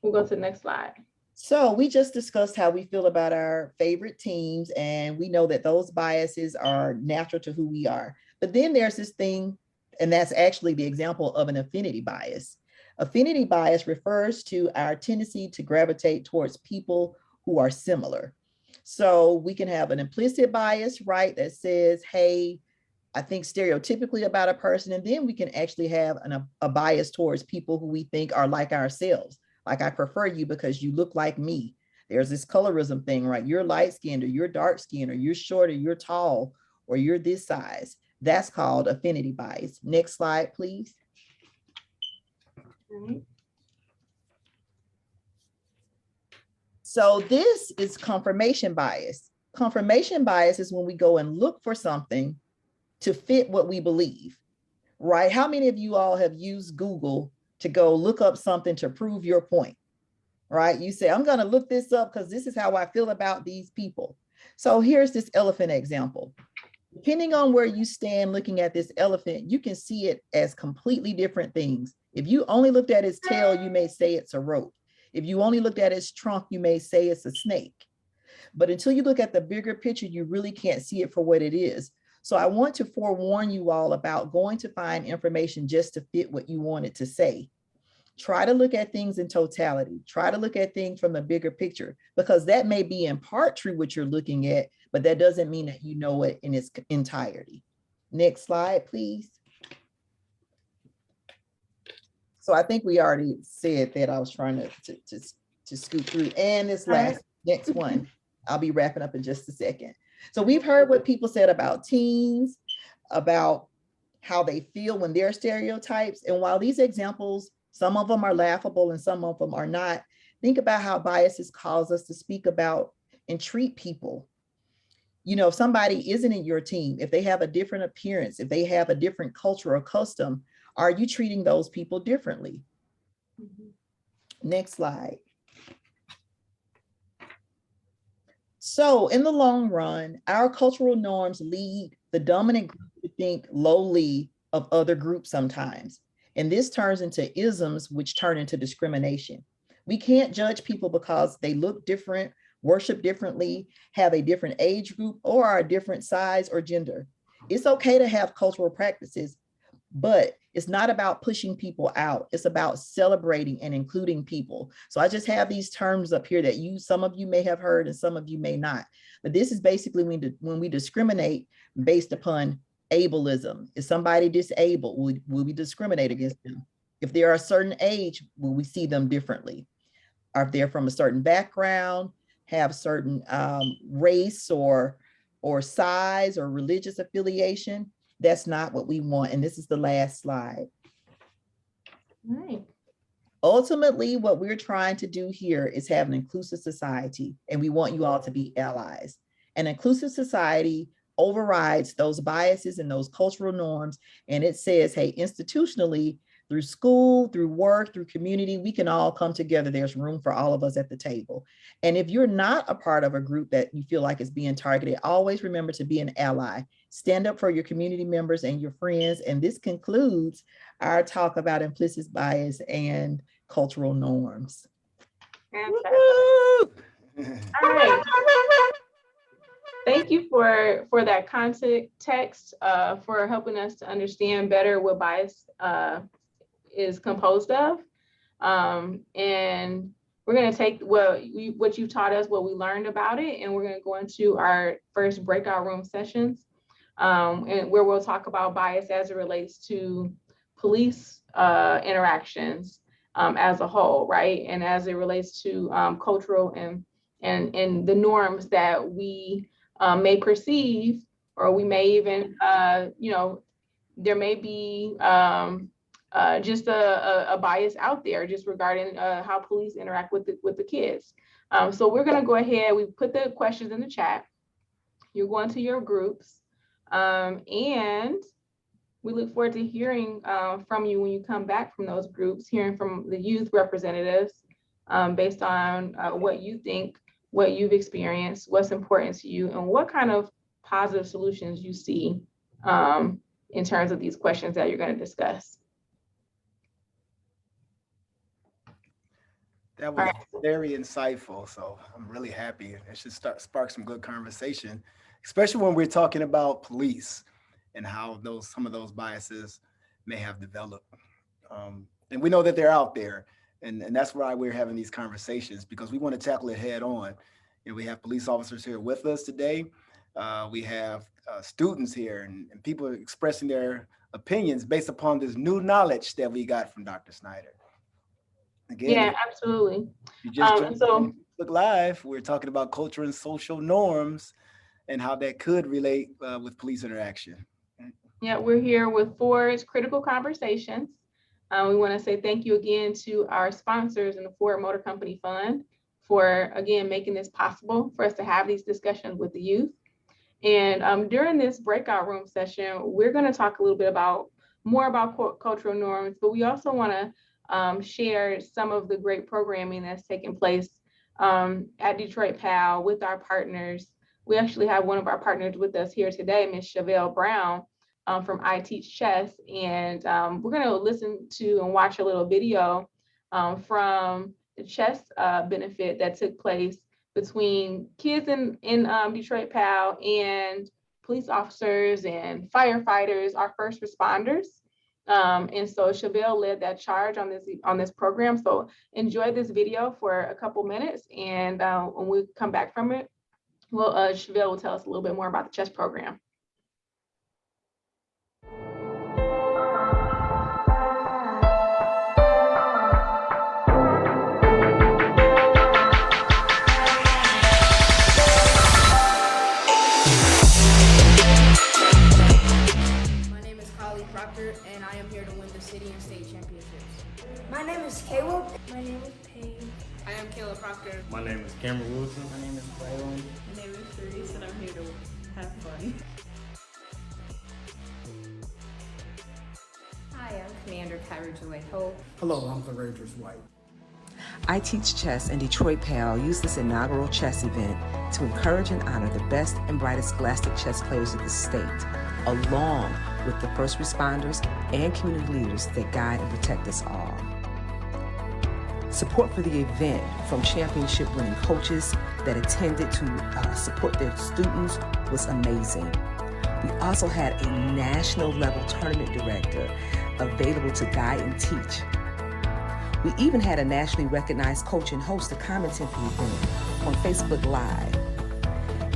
we'll go to the next slide. So we just discussed how we feel about our favorite teams, and we know that those biases are natural to who we are. But then there's this thing, and that's actually the example of an affinity bias. Affinity bias refers to our tendency to gravitate towards people who are similar. So we can have an implicit bias, right, that says, hey, I think stereotypically about a person, and then we can actually have a bias towards people who we think are like ourselves. Like, I prefer you because you look like me. There's this colorism thing, right? You're light skinned, or you're dark skinned, or you're short, or you're tall, or you're this size. That's called affinity bias. Next slide, please. So this is confirmation bias. Confirmation bias is when we go and look for something to fit what we believe, right? How many of you all have used Google to go look up something to prove your point, right? You say, I'm going to look this up because this is how I feel about these people. So here's this elephant example. Depending on where you stand looking at this elephant, you can see it as completely different things. If you only looked at its tail, you may say it's a rope. If you only looked at its trunk, you may say it's a snake. But until you look at the bigger picture, you really can't see it for what it is. So I want to forewarn you all about going to find information just to fit what you want it to say. Try to look at things in totality. Try to look at things from the bigger picture, because that may be in part true what you're looking at, but that doesn't mean that you know it in its entirety. Next slide, please. So I think we already said that. I was trying to scoot through. And this next one, I'll be wrapping up in just a second. So we've heard what people said about teens, about how they feel when they're stereotypes. And while these examples, some of them are laughable and some of them are not, think about how biases cause us to speak about and treat people. You know, if somebody isn't in your team, if they have a different appearance, if they have a different culture or custom, are you treating those people differently? Next slide. So in the long run, our cultural norms lead the dominant group to think lowly of other groups sometimes. And this turns into isms, which turn into discrimination. We can't judge people because they look different, worship differently, have a different age group, or are a different size or gender. It's okay to have cultural practices, but it's not about pushing people out. It's about celebrating and including people. So I just have these terms up here that some of you may have heard and some of you may not. But this is basically when we discriminate based upon ableism. Is somebody disabled? Will we discriminate against them? If they're a certain age, will we see them differently? Or if they're from a certain background, have certain race or size or religious affiliation? That's not what we want. And this is the last slide. Right. Ultimately, what we're trying to do here is have an inclusive society, and we want you all to be allies. An inclusive society overrides those biases and those cultural norms. And it says, hey, institutionally, through school, through work, through community, we can all come together. There's room for all of us at the table. And if you're not a part of a group that you feel like is being targeted, always remember to be an ally. Stand up for your community members and your friends. And this concludes our talk about implicit bias and cultural norms. Fantastic. All right. Thank you for that context, for helping us to understand better what bias is composed of. And we're going to take what you taught us, what we learned about it, and we're going to go into our first breakout room sessions, and where we'll talk about bias as it relates to police interactions as a whole, right? And as it relates to cultural and the norms that we may perceive, or we may even, there may be just a bias out there just regarding how police interact with the kids. So we're going to go ahead. We put the questions in the chat. You're going to your groups, and we look forward to hearing from you when you come back from those groups, hearing from the youth representatives based on what you think, what you've experienced, what's important to you, and what kind of positive solutions you see in terms of these questions that you're going to discuss. That was very insightful. So I'm really happy. It should spark some good conversation, especially when we're talking about police and how some of those biases may have developed. And we know that they're out there. And that's why we're having these conversations, because we want to tackle it head on. And we have police officers here with us today. We have students here and people expressing their opinions based upon this new knowledge that we got from Dr. Snyder. Again, yeah, absolutely. You just look live. We're talking about culture and social norms and how that could relate with police interaction. Yeah, we're here with Ford's Critical Conversations. We want to say thank you again to our sponsors in the Ford Motor Company Fund for, again, making this possible for us to have these discussions with the youth. And during this breakout room session, we're going to talk a little bit more about cultural norms, but we also want to share some of the great programming that's taking place at Detroit PAL with our partners, we actually have one of our partners with us here today, Ms. Chevelle Brown from I Teach Chess. And we're going to listen to and watch a little video from the chess benefit that took place between kids in Detroit PAL and police officers and firefighters, our first responders. And so Chevelle led that charge on this program. So enjoy this video for a couple minutes, and when we come back from it, well, Chevelle will tell us a little bit more about the chess program. And I am here to win the city and state championships. My name is Caleb. My name is Payne. I am Caleb Proctor. My name is Cameron Wilson. My name is Braylon. My name is Therese, and I'm here to have fun. Hi, I'm Commander Kyra Joy Hope. Hello, I'm the Rangers White. I Teach Chess and Detroit PAL used this inaugural chess event to encourage and honor the best and brightest scholastic chess players of the state, along with the first responders and community leaders that guide and protect us all. Support for the event from championship-winning coaches that attended to support their students was amazing. We also had a national level tournament director available to guide and teach. We even had a nationally recognized coach and host to comment in the event on Facebook Live.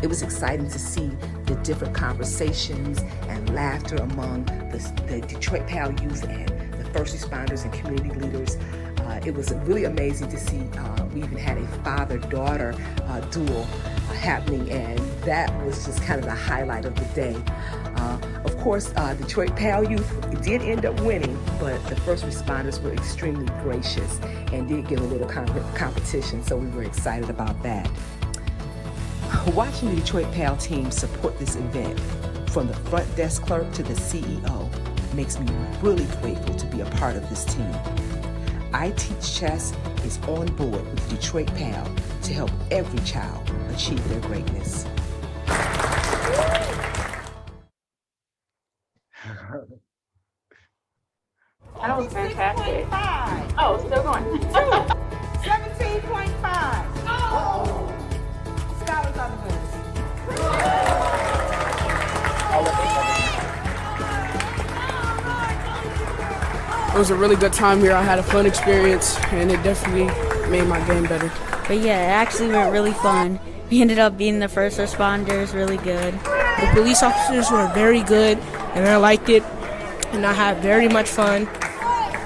It was exciting to see the different conversations and laughter among the Detroit PAL youth and the first responders and community leaders. It was really amazing to see. We even had a father-daughter duel happening, and that was just kind of the highlight of the day. Of course, Detroit PAL youth did end up winning, but the first responders were extremely gracious and did give a little competition, so we were excited about that. Watching the Detroit PAL team support this event, from the front desk clerk to the CEO, makes me really grateful to be a part of this team. I Teach Chess is on board with Detroit PAL to help every child achieve their greatness. That was fantastic. Oh, still going. 17.5. Oh. Scholars are the best. It was a really good time here. I had a fun experience, and it definitely made my game better. But yeah, it actually went really fun. We ended up being the first responders, really good. The police officers were very good, and I liked it, and I had very much fun.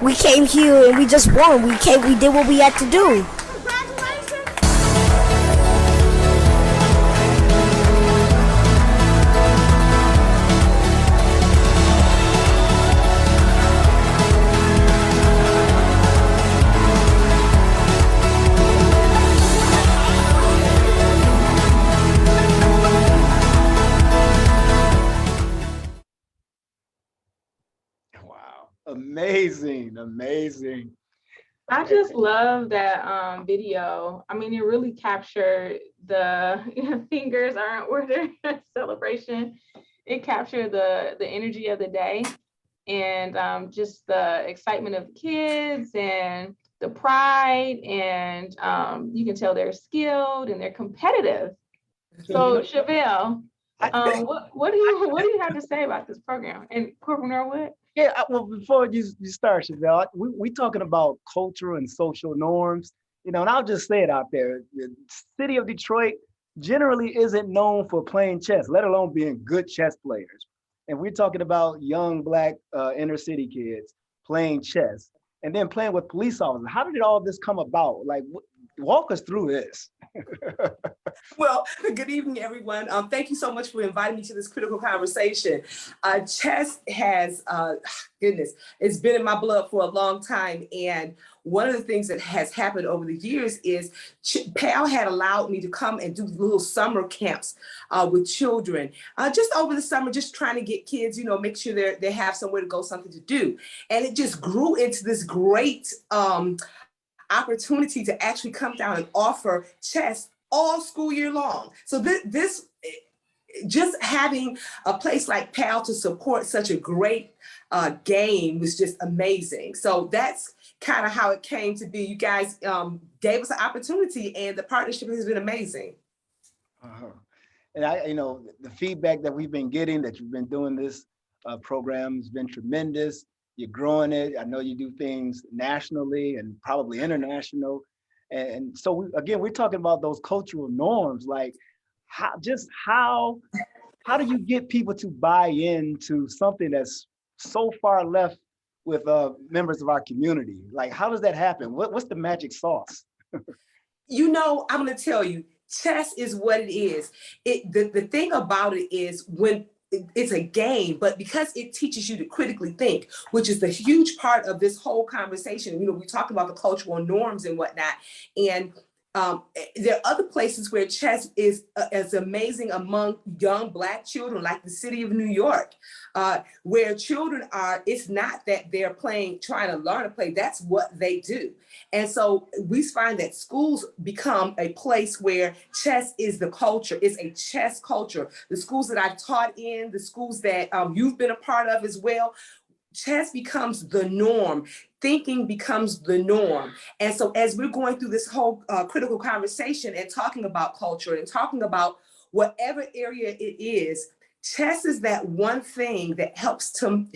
We came here and we just won. We did what we had to do. Amazing, amazing. I just love that video. I mean, it really captured the fingers aren't where they're celebration. It captured the energy of the day and just the excitement of the kids and the pride, and you can tell they're skilled and they're competitive. So Chevelle, what do you have to say about this program? And Corporal Norwood? Yeah, well, before you start, Chevelle, we talking about cultural and social norms, and I'll just say it out there. The city of Detroit generally isn't known for playing chess, let alone being good chess players. And we're talking about young Black inner city kids playing chess and then playing with police officers. How did all this come about? Like, walk us through this. Well, good evening, everyone. Thank you so much for inviting me to this critical conversation. Chess has, goodness, it's been in my blood for a long time. And one of the things that has happened over the years is PAL had allowed me to come and do little summer camps with children, just over the summer, just trying to get kids, make sure they have somewhere to go, something to do. And it just grew into this great opportunity to actually come down and offer chess all school year long. So this just having a place like PAL to support such a great game was just amazing. So that's kind of how it came to be. You guys gave us an opportunity, and the partnership has been amazing. And the feedback that we've been getting, that you've been doing this program has been tremendous. You're growing it. I know you do things nationally and probably international. And so again, we're talking about those cultural norms, like how do you get people to buy into something that's so far left with members of our community? Like, how does that happen? What's the magic sauce? I'm going to tell you, chess is what it is. The thing about it is when it's a game, but because it teaches you to critically think, which is the huge part of this whole conversation. We talk about the cultural norms and whatnot. And there are other places where chess is as amazing among young Black children, like the city of New York, where children it's not that they're trying to learn to play, that's what they do. And so we find that schools become a place where chess is the culture, it's a chess culture. The schools that I've taught in, the schools that you've been a part of as well, chess becomes the norm. Thinking becomes the norm. And so as we're going through this whole critical conversation and talking about culture and talking about whatever area it is, chess is that one thing that helps them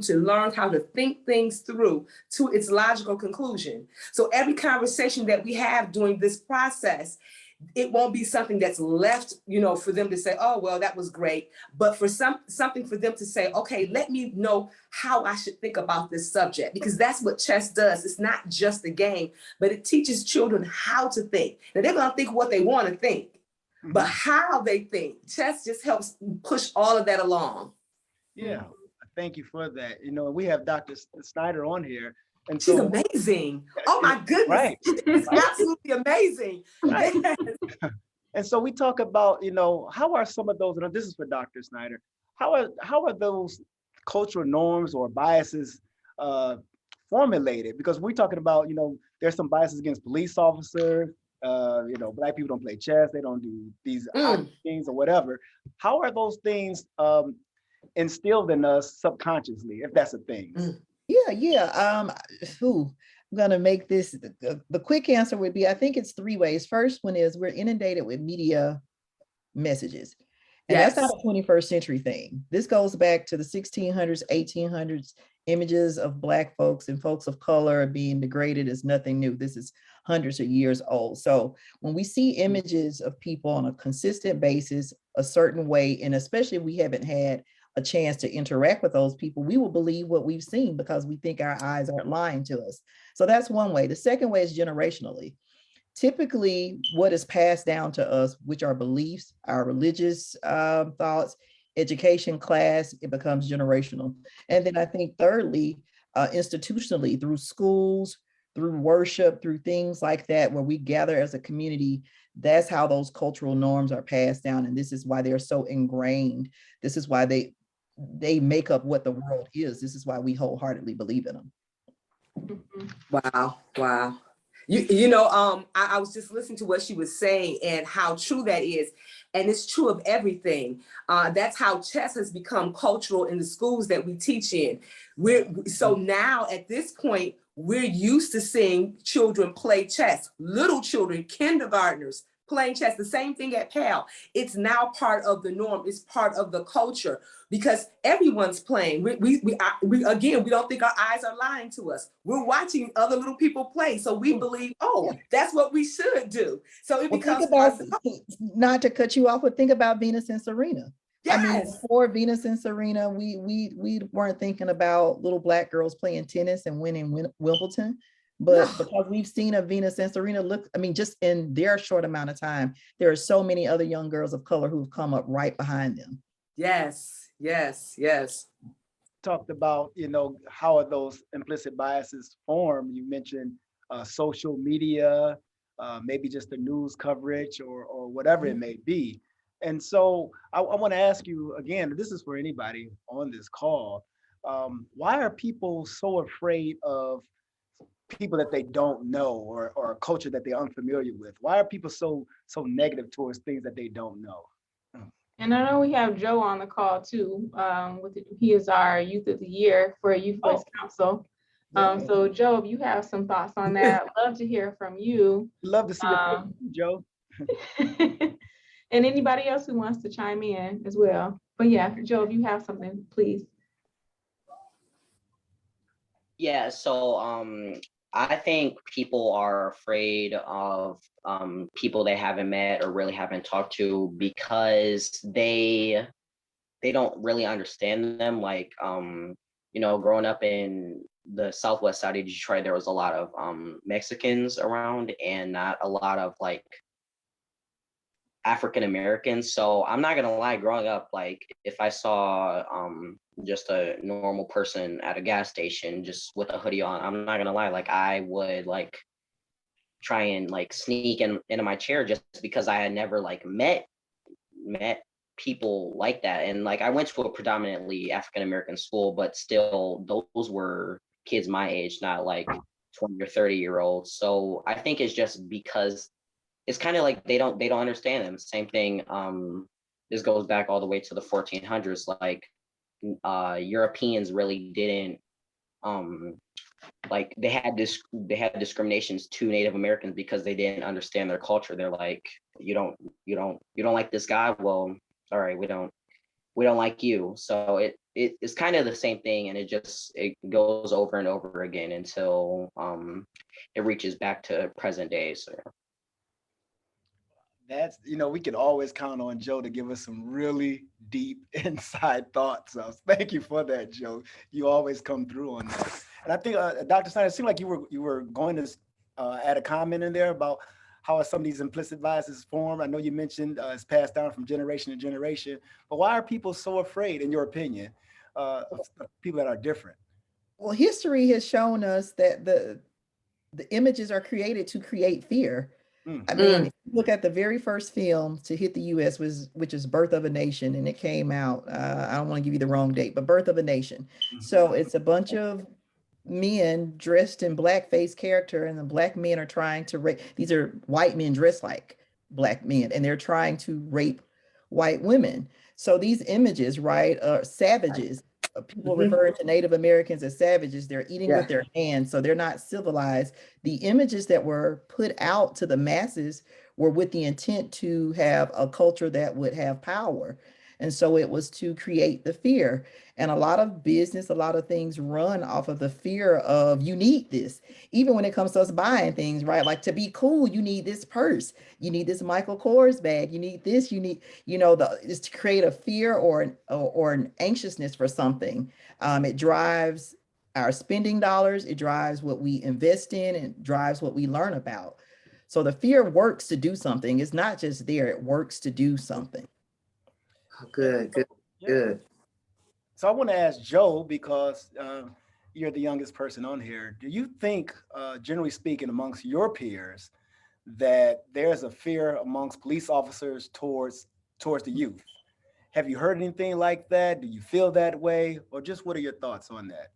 to learn how to think things through to its logical conclusion. So every conversation that we have during this process, it won't be something that's left, for them to say, oh, well, that was great. But for something for them to say, okay, let me know how I should think about this subject, because that's what chess does. It's not just a game, but it teaches children how to think. Now, they're going to think what they want to think, but how they think. Chess just helps push all of that along. Yeah, thank you for that. We have Dr. Snyder on here. And she's amazing. Oh my goodness. Right. It's absolutely amazing. Right. And so we talk about, how are some of those, and this is for Dr. Snyder, how are those cultural norms or biases formulated? Because we're talking about, there's some biases against police officers, Black people don't play chess, they don't do these things or whatever. How are those things instilled in us subconsciously, if that's a thing? Yeah. I'm gonna make this, the quick answer would be, I think it's three ways. First one is we're inundated with media messages. And that's not a 21st century thing. This goes back to the 1600s, 1800s. Images of Black folks and folks of color being degraded is nothing new. This is hundreds of years old. So when we see images of people on a consistent basis, a certain way, and especially if we haven't had a chance to interact with those people, we will believe what we've seen because we think our eyes aren't lying to us. So that's one way. The second way is generationally. Typically, what is passed down to us, which are beliefs, our religious thoughts, education, class, it becomes generational. And then I think thirdly, institutionally, through schools, through worship, through things like that, where we gather as a community, that's how those cultural norms are passed down. And this is why they're so ingrained. This is why they make up what the world is. This is why we wholeheartedly believe in them. Wow. I was just listening to what she was saying and how true that is. And it's true of everything. That's how chess has become cultural in the schools that we teach in. So now at this point, we're used to seeing children play chess, little children, kindergartners playing chess, the same thing at PAL. It's now part of the norm. It's part of the culture because everyone's playing. We don't think our eyes are lying to us. We're watching other little people play. So we believe, that's what we should do. So it becomes not to cut you off, but think about Venus and Serena. Yes. I mean, before Venus and Serena, we weren't thinking about little Black girls playing tennis and winning Wimbledon. But because we've seen a Venus and Serena just in their short amount of time, there are so many other young girls of color who've come up right behind them. Yes. Talked about, how are those implicit biases formed? You mentioned social media, maybe just the news coverage or whatever it may be. And so I want to ask you again, this is for anybody on this call, why are people so afraid of people that they don't know or a culture that they're unfamiliar with? Why are people so negative towards things that they don't know? And I know we have Joe on the call too. He is our Youth of the Year for Youth Voice Council. So Joe, if you have some thoughts on that, I'd love to hear from you. Love to see your picture, Joe. And anybody else who wants to chime in as well. But yeah, Joe, if you have something, please. Yeah, so I think people are afraid of people they haven't met or really haven't talked to because they don't really understand them. Like growing up in the southwest side of Detroit, there was a lot of Mexicans around and not a lot of like African Americans. So I'm not gonna lie, growing up, like if I saw just a normal person at a gas station just with a hoodie on, I'm not gonna lie, like I would like try and like sneak into my chair just because I had never like met people like that. And like I went to a predominantly African American school, but still those were kids my age, not like 20 or 30-year-olds. So I think it's just because it's kind of like they don't understand them. Same thing. This goes back all the way to the 1400s. Like Europeans really didn't like they had discriminations to Native Americans because they didn't understand their culture. They're like, you don't like this guy? Well, all right, we don't like you. So it's kind of the same thing, and it goes over and over again until it reaches back to present day. So that's, we can always count on Joe to give us some really deep inside thoughts. So thank you for that, Joe. You always come through on that. And I think, Dr. Snyder, it seemed like you were going to add a comment in there about how some of these implicit biases form. I know you mentioned it's passed down from generation to generation, but why are people so afraid, in your opinion, of people that are different? Well, history has shown us that the images are created to create fear. I mean, if you look at the very first film to hit the US, which is Birth of a Nation, and it came out, I don't want to give you the wrong date, but Birth of a Nation. So it's a bunch of men dressed in blackface character, and the black men are trying to rape. These are white men dressed like black men, and they're trying to rape white women. So these images, right, are savages. People referring to Native Americans as savages. They're eating with their hands, so they're not civilized. The images that were put out to the masses were with the intent to have a culture that would have power. And so it was to create the fear. And a lot of business, a lot of things run off of the fear of you need this. Even when it comes to us buying things, right? Like to be cool, you need this purse, you need this Michael Kors bag, you need this, you need, is to create a fear or an anxiousness for something. It drives our spending dollars, it drives what we invest in, and drives what we learn about. So the fear works to do something. It's not just there, it works to do something. Good. So I want to ask Joe, because you're the youngest person on here. Do you think, generally speaking, amongst your peers, that there's a fear amongst police officers towards the youth? Have you heard anything like that? Do you feel that way? Or just what are your thoughts on that?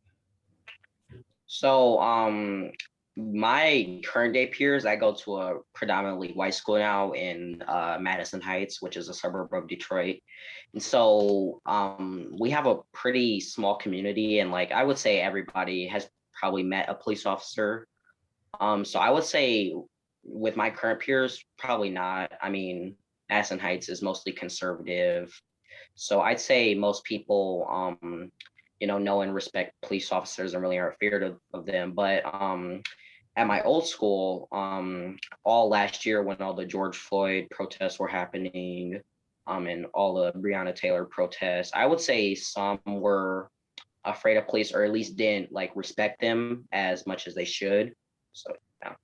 So my current day peers, I go to a predominantly white school now in Madison Heights, which is a suburb of Detroit. And so we have a pretty small community, and like I would say everybody has probably met a police officer. So I would say with my current peers, probably not. I mean, Madison Heights is mostly conservative. So I'd say most people know and respect police officers and really aren't feared of them. But at my old school, all last year when all the George Floyd protests were happening, and all the Breonna Taylor protests, I would say some were afraid of police, or at least didn't like respect them as much as they should. So yeah.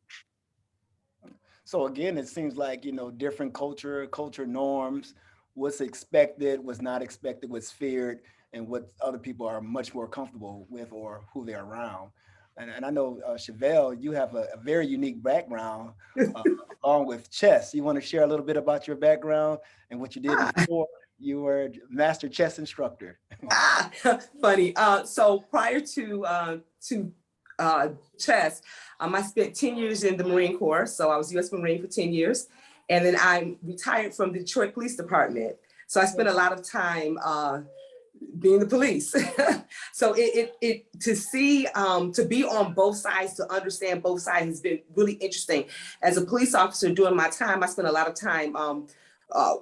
So again, it seems like, different culture norms, what's expected, what's not expected, what's feared, and what other people are much more comfortable with or who they're around. And I know, Chevelle, you have a very unique background along with chess. You want to share a little bit about your background and what you did before you were master chess instructor? Funny. So prior to Chess, I spent 10 years in the Marine Corps. So I was U.S. Marine for 10 years. And then I retired from the Detroit Police Department. So I spent a lot of time being the police. So to see, to be on both sides, to understand both sides has been really interesting. As a police officer during my time, I spent a lot of time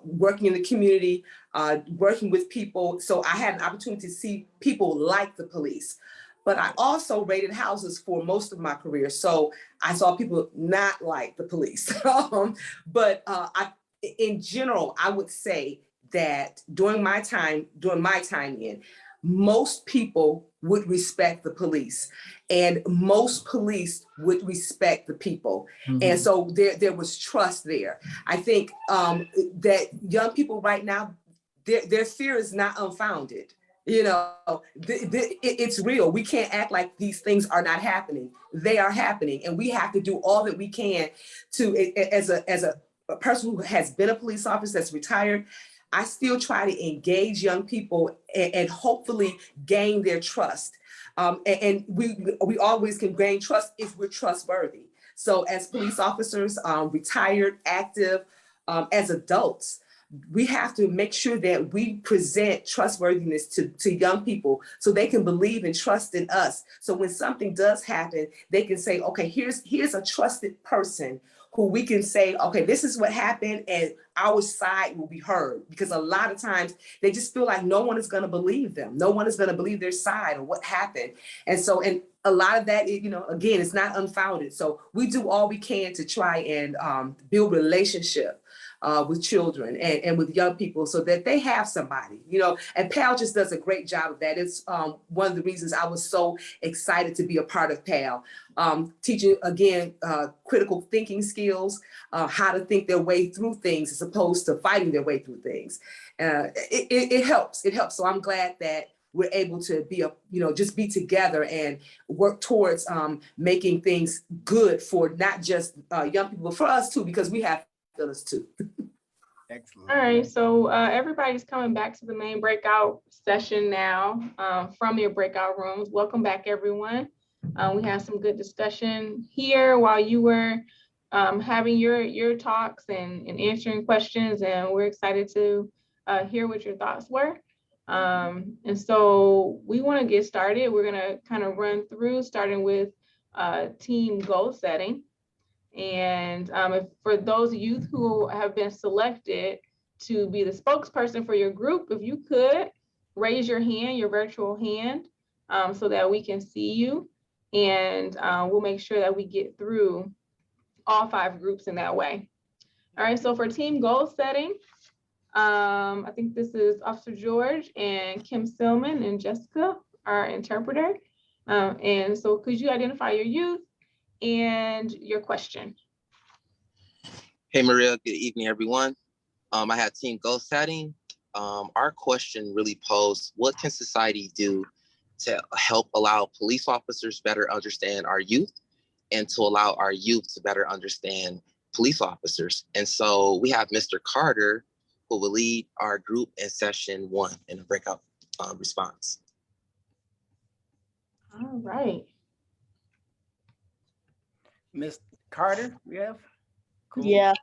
working in the community, working with people. So I had an opportunity to see people like the police. But I also raided houses for most of my career. So I saw people not like the police. But in general, I would say that during my time in, most people would respect the police and most police would respect the people. And so there was trust there. I think that young people right now, their fear is not unfounded. You know, it's real. We can't act like these things are not happening. They are happening, and we have to do all that we can to, as a person who has been a police officer that's retired, I still try to engage young people and hopefully gain their trust. And we always can gain trust if we're trustworthy. So as police officers, retired, active, as adults, we have to make sure that we present trustworthiness to young people so they can believe and trust in us. So when something does happen, they can say, okay, here's a trusted person who we can say, okay, this is what happened and our side will be heard. Because a lot of times they just feel like no one is going to believe them. No one is going to believe their side or what happened. And so, and a lot of that, you know, again, it's not unfounded. So we do all we can to try and build relationship with children and with young people so that they have somebody, you know, and PAL just does a great job of that. It's one of the reasons I was so excited to be a part of PAL. Teaching, again, critical thinking skills, how to think their way through things as opposed to fighting their way through things. It helps. It helps. So I'm glad that we're able to be just be together and work towards making things good for not just young people, but for us too, because we have feelings too. Excellent. All right, so everybody's coming back to the main breakout session now from your breakout rooms. Welcome back, everyone. We had some good discussion here while you were having your talks and answering questions, and we're excited to hear what your thoughts were. And so we want to get started. We're going to kind of run through, starting with team goal setting. And if for those youth who have been selected to be the spokesperson for your group, if you could raise your hand, your virtual hand, so that we can see you. And we'll make sure that we get through all 5 groups in that way. All right, so for team goal setting, I think this is Officer George and Kim Silman and Jessica, our interpreter. And so could you identify your youth and your question? Hey, Maria, good evening, everyone. I have team goal setting. Our question really posed, what can society do to help allow police officers better understand our youth and to allow our youth to better understand police officers? And so we have Mr. Carter, who will lead our group in session 1 in a breakout response. All right. Ms. Carter, we have? Cool. Yeah.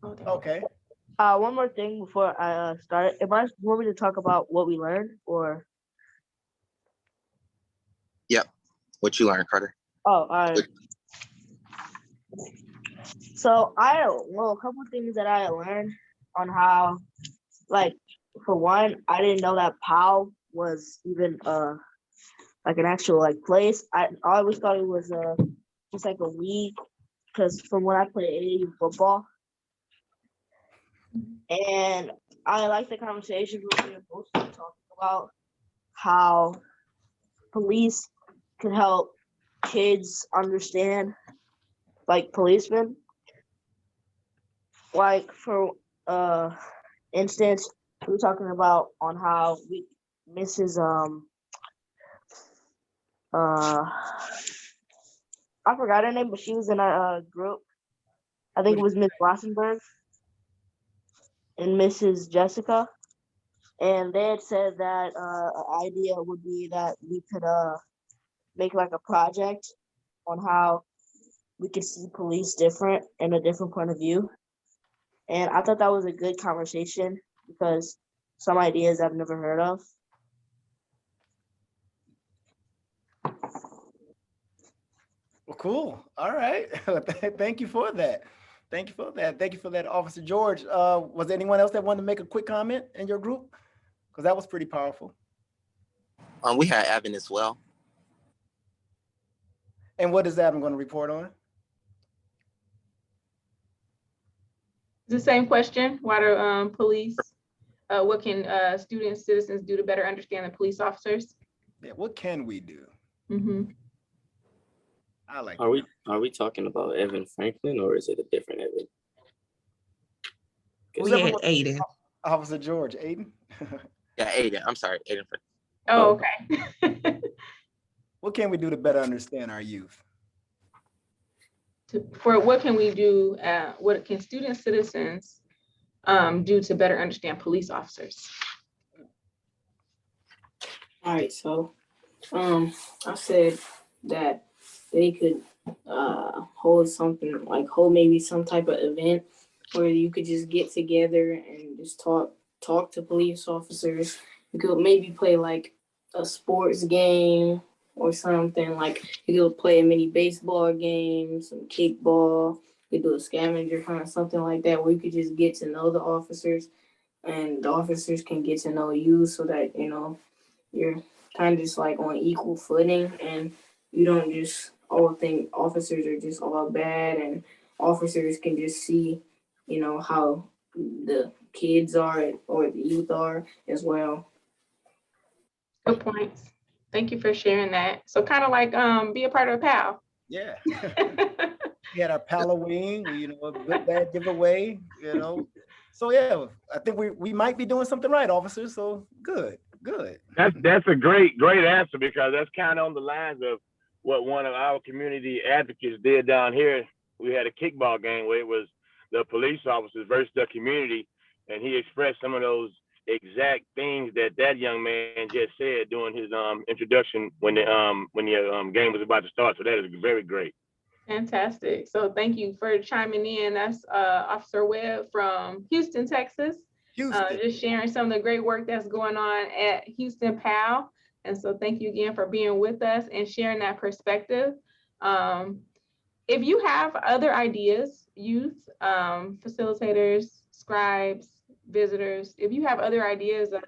Okay. One more thing before I start. Am I want me to talk about what we learned or? Yep. What you learned, Carter? Oh, all right. So a couple of things that I learned on how, like, for one, I didn't know that PAL was even like an actual like place. I always thought it was just like a league, because from when I played AAU football. And I like the conversations we were mostly talking about how police can help kids understand, like, policemen. Like, for instance, we were talking about on how Mrs. I forgot her name, but she was in a group. I think it was Miss Wassenberg and Mrs. Jessica. And they had said that an idea would be that we could make like a project on how we can see police different in a different point of view. And I thought that was a good conversation because some ideas I've never heard of. Well, cool. All right. Thank you for that. Thank you for that. Thank you for that, Officer George. Was there anyone else that wanted to make a quick comment in your group? Because that was pretty powerful. We had Evan as well. And what is Evan going to report on? The same question. What are police? What can students, citizens do to better understand the police officers? Yeah, what can we do? Mm-hmm. I like. Are we talking about Evan Franklin or is it a different Evan? We had Aiden. Officer George, Aiden. Yeah, Aiden. I'm sorry, Aiden. Oh, okay. What can we do to better understand our youth? For what can we do? What can students, citizens do to better understand police officers? All right, so I said that they could hold something like maybe some type of event where you could just get together and just talk to police officers. You could maybe play like a sports game or something, like you could play a mini baseball game, some kickball, you could do a scavenger hunt, something like that, where you could just get to know the officers and the officers can get to know you so that, you know, you're kind of just like on equal footing and you don't just all think officers are just all bad, and officers can just see, you know, how the kids are or the youth are as well. Good points. Thank you for sharing that. So kind of like be a part of a PAL. Yeah. We had our Halloween, you know, a good bad giveaway, you know. So yeah, I think we might be doing something right, officers. So good. That's a great answer, because that's kind of on the lines of what one of our community advocates did down here. We had a kickball game where it was the police officers versus the community, and he expressed some of those exact things that young man just said during his introduction when the game was about to start. So that is very great. Fantastic. So thank you for chiming in. That's Officer Webb from Houston, Texas. Just sharing some of the great work that's going on at Houston PAL. And so thank you again for being with us and sharing that perspective. If you have other ideas, youth, facilitators, scribes, visitors, if you have other ideas of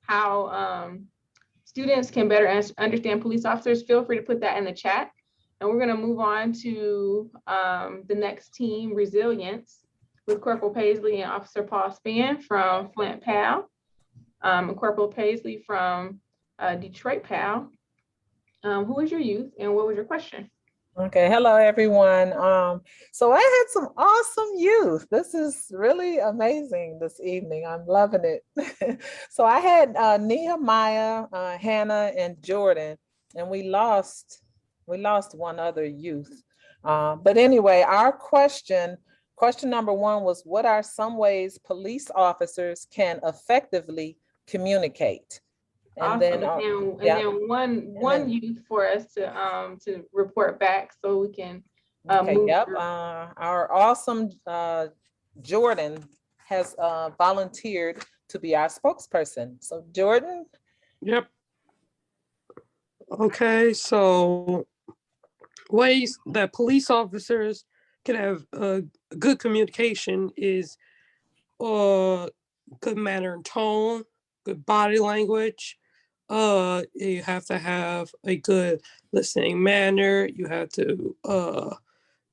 how students can better understand police officers, feel free to put that in the chat. And we're going to move on to the next team, Resilience, with Corporal Paisley and Officer Paul Spann from Flint PAL, and Corporal Paisley from Detroit PAL. Who was your youth and what was your question? Okay, hello everyone. So I had some awesome youth. This is really amazing this evening. I'm loving it. So I had Nehemiah, Hannah, and Jordan, and we lost one other youth. But anyway, our question number one was, what are some ways police officers can effectively communicate? And awesome. then, one youth for us to report back so we can our awesome Jordan has volunteered to be our spokesperson. So Jordan. Yep. Okay, so ways that police officers can have good communication is good manner and tone, good body language. You have to have a good listening manner. You have to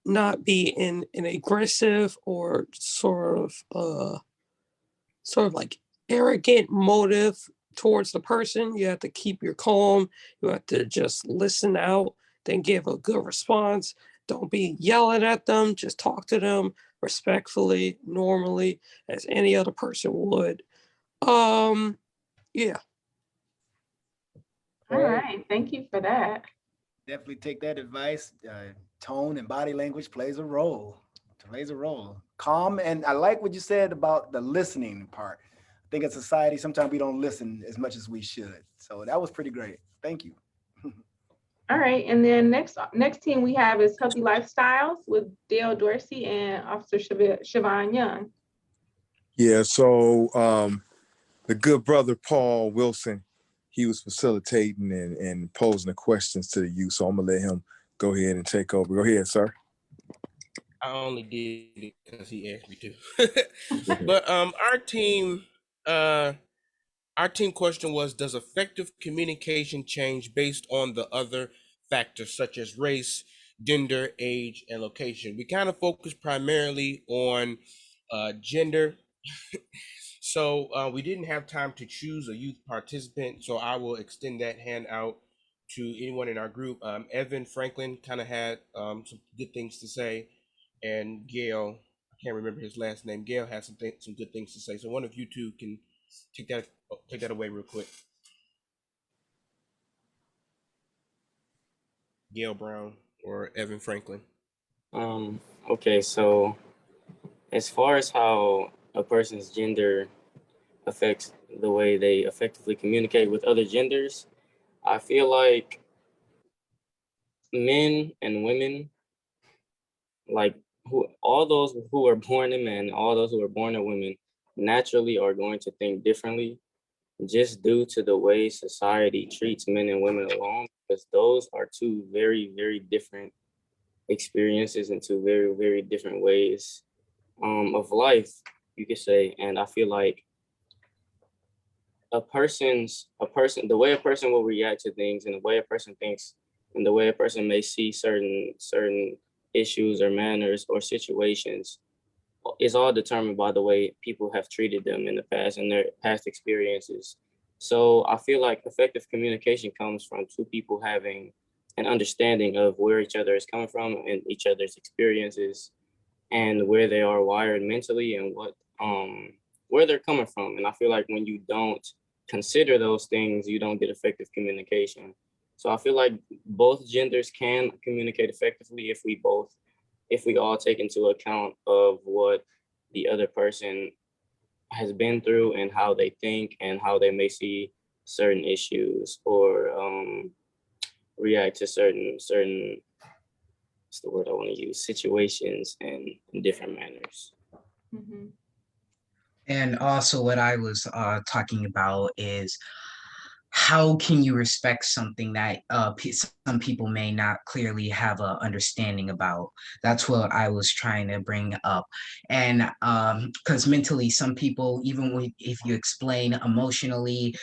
not be in an aggressive or sort of like arrogant motive towards the person. You have to keep your calm. You have to just listen out, then give a good response. Don't be yelling at them. Just talk to them respectfully, normally, as any other person would. Yeah. All right, thank you for that. Definitely take that advice. Tone and body language plays a role. Calm, and I like what you said about the listening part. I think in society, sometimes we don't listen as much as we should. So that was pretty great. Thank you. All right, and then next team we have is Healthy Lifestyles with Dale Dorsey and Officer Siobhan Young. Yeah, so the good brother Paul Wilson, he was facilitating and posing the questions to the youth. So I'm gonna let him go ahead and take over. Go ahead, sir. I only did it because he asked me to. But our team question was, does effective communication change based on the other factors such as race, gender, age, and location? We kind of focus primarily on gender. So we didn't have time to choose a youth participant, so I will extend that hand out to anyone in our group. Evan Franklin kind of had some good things to say, and Gail, I can't remember his last name. Gail has some good things to say. So one of you two can take that away real quick. Gail Brown or Evan Franklin. Okay, so as far as how a person's gender affects the way they effectively communicate with other genders, I feel like men and women, like all those who are born a men, all those who are born a women, naturally are going to think differently, just due to the way society treats men and women alone, because those are two very, very different experiences and two very, very different ways of life, you could say. And I feel like the way a person will react to things and the way a person thinks and the way a person may see certain issues or manners or situations is all determined by the way people have treated them in the past and their past experiences. So I feel like effective communication comes from two people having an understanding of where each other is coming from and each other's experiences and where they are wired mentally and where they're coming from. And I feel like when you don't consider those things, you don't get effective communication. So I feel like both genders can communicate effectively if we all take into account of what the other person has been through and how they think and how they may see certain issues or react to certain what's the word I want to use, situations and in different manners. Mm-hmm. And also what I was talking about is how can you respect something that some people may not clearly have an understanding about? That's what I was trying to bring up. And because mentally, some people, even if you explain emotionally,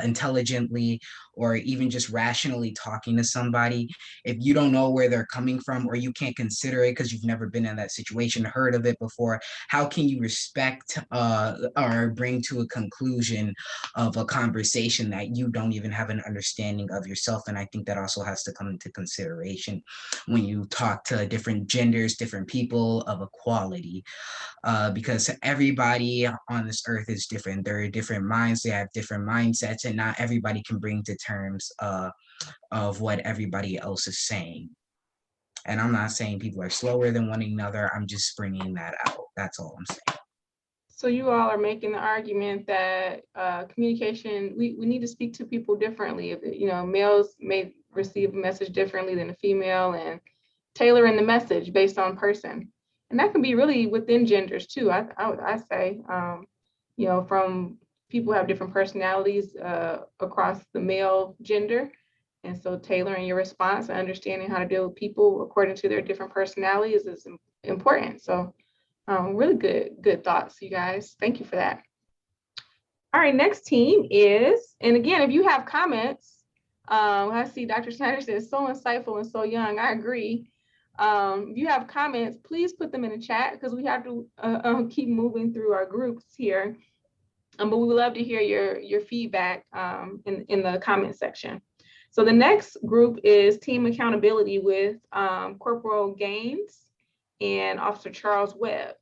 intelligently, or even just rationally talking to somebody, if you don't know where they're coming from or you can't consider it because you've never been in that situation, heard of it before, how can you respect or bring to a conclusion of a conversation that you don't even have an understanding of yourself? And I think that also has to come into consideration when you talk to different genders, different people of equality, because everybody on this earth is different. There are different minds, they have different mindsets, and not everybody can bring to terms of what everybody else is saying. And I'm not saying people are slower than one another. I'm just bringing that out. That's all I'm saying. So you all are making the argument that communication, we need to speak to people differently. If, males may receive a message differently than a female, and tailoring the message based on person. And that can be really within genders too. I say, from people have different personalities across the male gender. And so tailoring your response and understanding how to deal with people according to their different personalities is important. So really good thoughts, you guys. Thank you for that. All right, next team is, and again, if you have comments, I see Dr. Snyder says so insightful and so young. I agree. If you have comments, please put them in the chat because we have to keep moving through our groups here. But we would love to hear your feedback in the comment section. So the next group is Team Accountability with Corporal Gaines and Officer Charles Webb.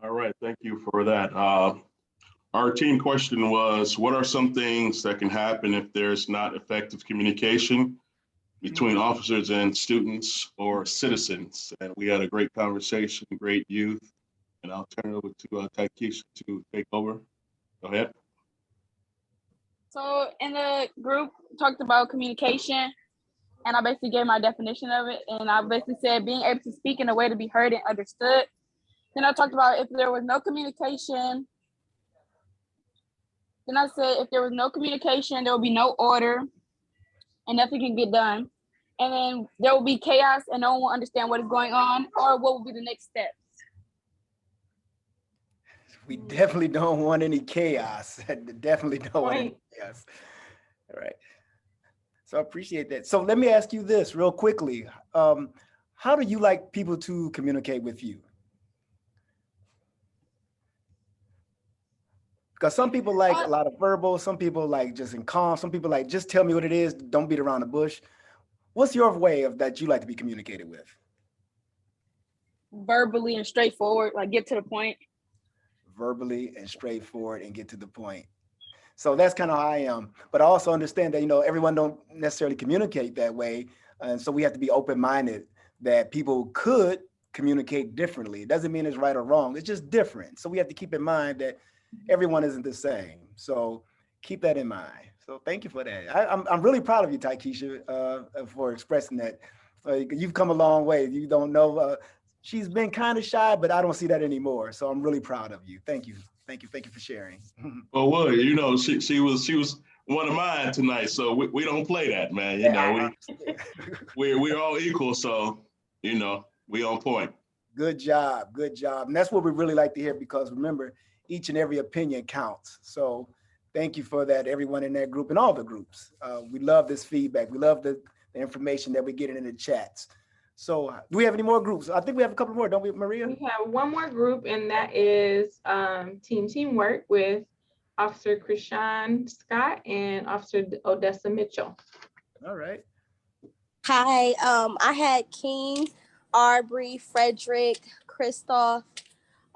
All right, thank you for that. Our team question was, what are some things that can happen if there's not effective communication between officers and students or citizens? And we had a great conversation, great youth, and I'll turn it over to Taikisha to take over. Go ahead. So in the group talked about communication, and I basically gave my definition of it. And I basically said being able to speak in a way to be heard and understood. Then I talked about if there was no communication. Then I said if there was no communication, there would be no order and nothing can get done. And then there will be chaos and no one will understand what is going on or what will be the next steps. We definitely don't want any chaos. Definitely don't want any chaos. All right. So I appreciate that. So let me ask you this real quickly. How do you like people to communicate with you? Because some people like a lot of verbal, some people like just in calm, some people like just tell me what it is, don't beat around the bush. What's your way of that you like to be communicated with? Verbally and straightforward, like get to the point. Verbally and straightforward and get to the point. So that's kind of how I am. But I also understand that, everyone don't necessarily communicate that way. And so we have to be open-minded that people could communicate differently. It doesn't mean it's right or wrong. It's just different. So we have to keep in mind that everyone isn't the same. So keep that in mind. So thank you for that. I'm really proud of you, Taikisha, for expressing that. You've come a long way. You don't know, she's been kind of shy, but I don't see that anymore. So I'm really proud of you. Thank you. Thank you for sharing. Well, she was one of mine tonight. So we don't play that, man. We're all equal. So, we on point. Good job. Good job. And that's what we really like to hear, because remember, each and every opinion counts. So thank you for that, everyone in that group and all the groups. We love this feedback. We love the information that we're getting in the chats. So do we have any more groups? I think we have a couple more, don't we, Maria? We have one more group, and that is Teamwork with Officer Krishan Scott and Officer Odessa Mitchell. All right. Hi, I had King, Arbery, Frederick, Christoph.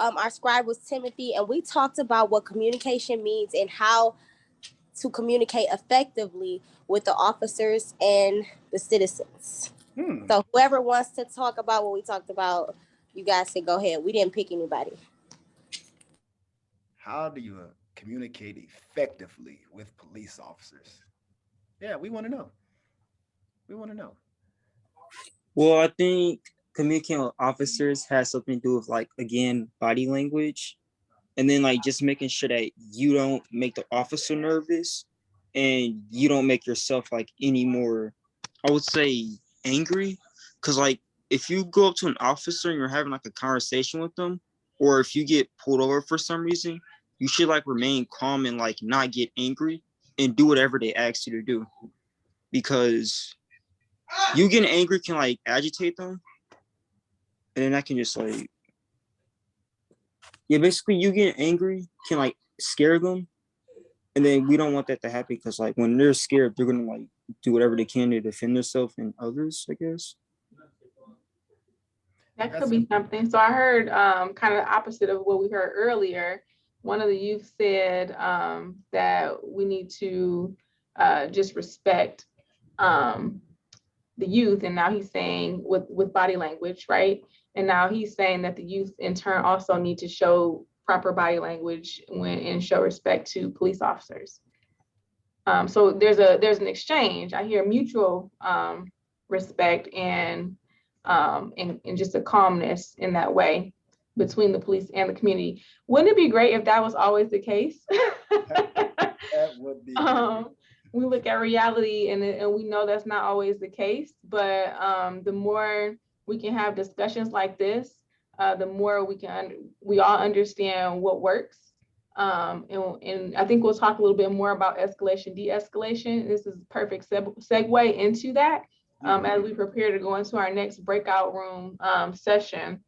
Our scribe was Timothy, and we talked about what communication means and how to communicate effectively with the officers and the citizens. So whoever wants to talk about what we talked about, you guys can go ahead. We didn't pick anybody. How do you communicate effectively with police officers? Yeah, we want to know. We want to know. Well, I think communicating with officers has something to do with, like, again, body language. And then, like, just making sure that you don't make the officer nervous and you don't make yourself, like, any more, I would say, angry. Because, like, if you go up to an officer and you're having, like, a conversation with them, or if you get pulled over for some reason, you should, like, remain calm and, like, not get angry and do whatever they ask you to do. Because you getting angry can, like, agitate them. And then that can just, like, yeah, basically you getting angry can, like, scare them. And then we don't want that to happen, because, like, when they're scared, they're gonna, like, do whatever they can to defend themselves and others, I guess. That could be something. So I heard kind of the opposite of what we heard earlier. One of the youth said that we need to just respect the youth. And now he's saying with body language, right? And now he's saying that the youth in turn also need to show proper body language and show respect to police officers. So there's an exchange. I hear mutual respect and just a calmness in that way between the police and the community. Wouldn't it be great if that was always the case? That would be. We look at reality and we know that's not always the case, but the more we can have discussions like this, the more we all understand what works. And I think we'll talk a little bit more about escalation, de-escalation. This is a perfect segue into that as we prepare to go into our next breakout room session,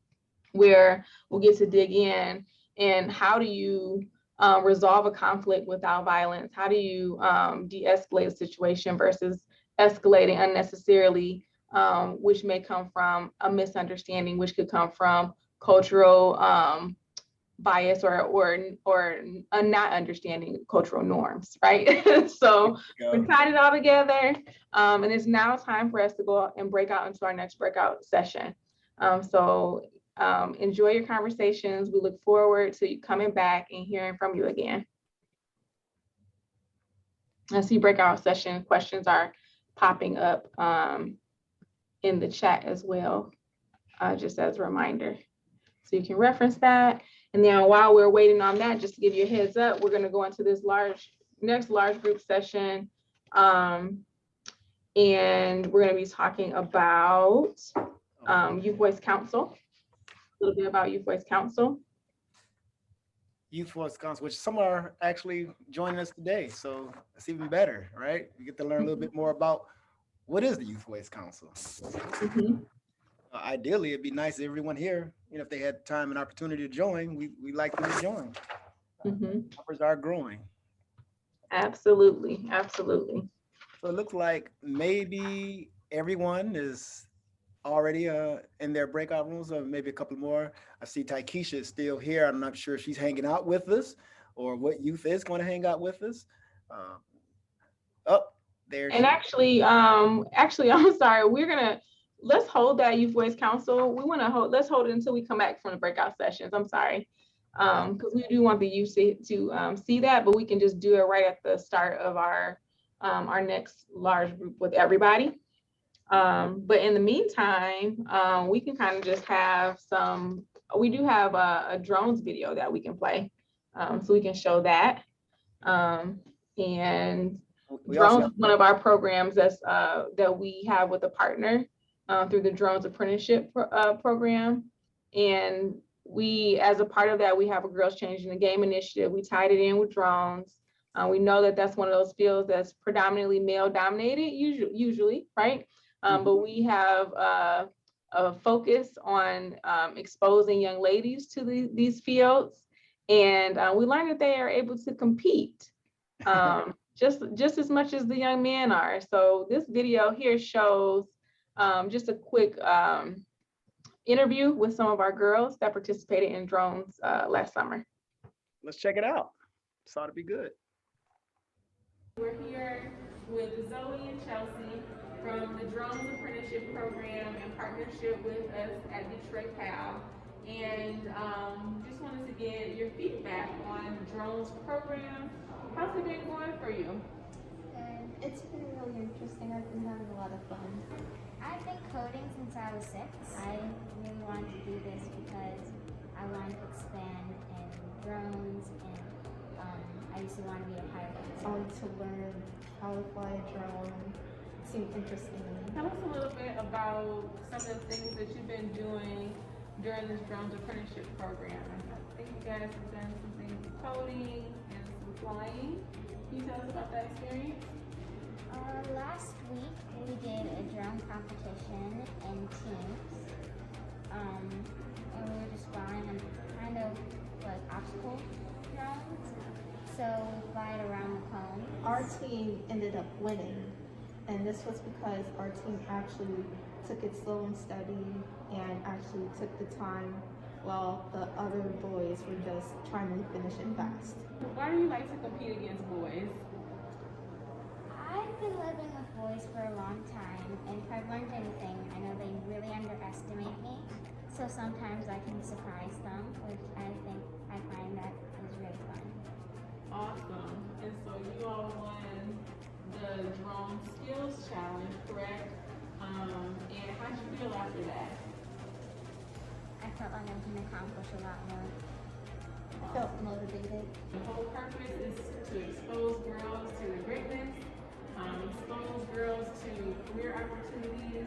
where we'll get to dig in and how do you resolve a conflict without violence? How do you de-escalate a situation versus escalating unnecessarily, which may come from a misunderstanding, which could come from cultural bias or a not understanding cultural norms, right? So we tied it all together, and it's now time for us to go and break out into our next breakout session. So enjoy your conversations. We look forward to you coming back and hearing from you again. I see breakout session questions are popping up in the chat as well, just as a reminder. So you can reference that. And then while we're waiting on that, just to give you a heads up, we're going to go into this next large group session. And we're going to be talking about Youth Voice Council, a little bit about Youth Voice Council. Youth Voice Council, which some are actually joining us today. So it's even better, right? You get to learn a little bit more about what is the Youth Voice Council. Ideally, it'd be nice if everyone here, if they had time and opportunity to join, we like them to join. Numbers are growing. Absolutely, absolutely. So it looks like maybe everyone is already in their breakout rooms, or maybe a couple more. I see Taikisha is still here. I'm not sure if she's hanging out with us or what youth is going to hang out with us. There. And actually, I'm sorry. Let's hold that Youth Voice Council. Let's hold it until we come back from the breakout sessions. I'm sorry. Because we do want the youth to see that, but we can just do it right at the start of our next large group with everybody. But in the meantime, we can kind of just have we do have a drones video that we can play. So we can show that. And drones is one of our programs that we have with a partner through the Drones Apprenticeship program. And we, as a part of that, we have a Girls Changing the Game initiative. We tied it in with drones. We know that that's one of those fields that's predominantly male dominated, usually, right? But we have a focus on exposing young ladies to these fields. And we learned that they are able to compete just as much as the young men are. So this video here shows just a quick interview with some of our girls that participated in drones last summer. Let's check it out. This ought to be good. We're here with Zoe and Chelsea from the Drones Apprenticeship Program in partnership with us at Detroit PAL. And just wanted to get your feedback on the drones program. How's it been going for you? It's been really interesting. I've been having a lot of fun. I've been coding since I was 6. I really wanted to do this because I wanted to expand in drones, and I used to want to be a pilot. I wanted to learn how to fly a drone. It seemed interesting to me. Tell us a little bit about some of the things that you've been doing during this Drones Apprenticeship Program. I think you guys have done some things with coding and some flying. Can you tell us about that experience? Last week we did a drone competition in teams, and we were just flying on kind of like obstacle drones. So we fly it around the cone. Our team ended up winning, and this was because our team actually took it slow and steady and actually took the time while the other boys were just trying to finish it fast. Why do you like to compete against boys? I've been living with boys for a long time, and if I've learned anything, I know they really underestimate me. So sometimes I can surprise them, which I find that is really fun. Awesome. And so you all won the Drone Skills Challenge, correct? And how'd you feel after that? I felt like I can accomplish a lot more. I felt motivated. The whole purpose is to expose girls to their greatness, expose girls to career opportunities.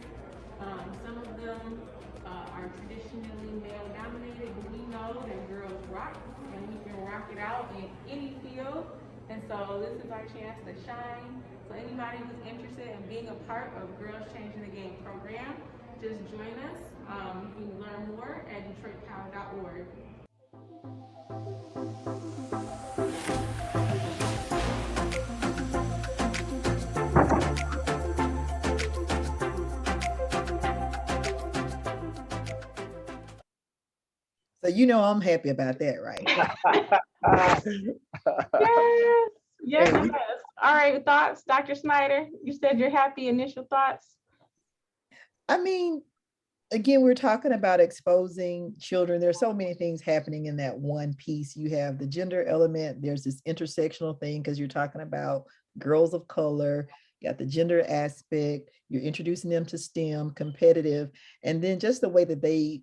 Some of them are traditionally male dominated, but we know that girls rock and we can rock it out in any field. And so this is our chance to shine. So anybody who's interested in being a part of Girls Changing the Game program, just join us. You can learn more at DetroitPower.org. So I'm happy about that, right? Yes. All right, thoughts, Dr. Snyder? You said your happy initial thoughts. I mean, again, we're talking about exposing children. There's so many things happening in that one piece. You have the gender element. There's this intersectional thing because you're talking about girls of color, got the gender aspect, you're introducing them to STEM, competitive, and then just the way that they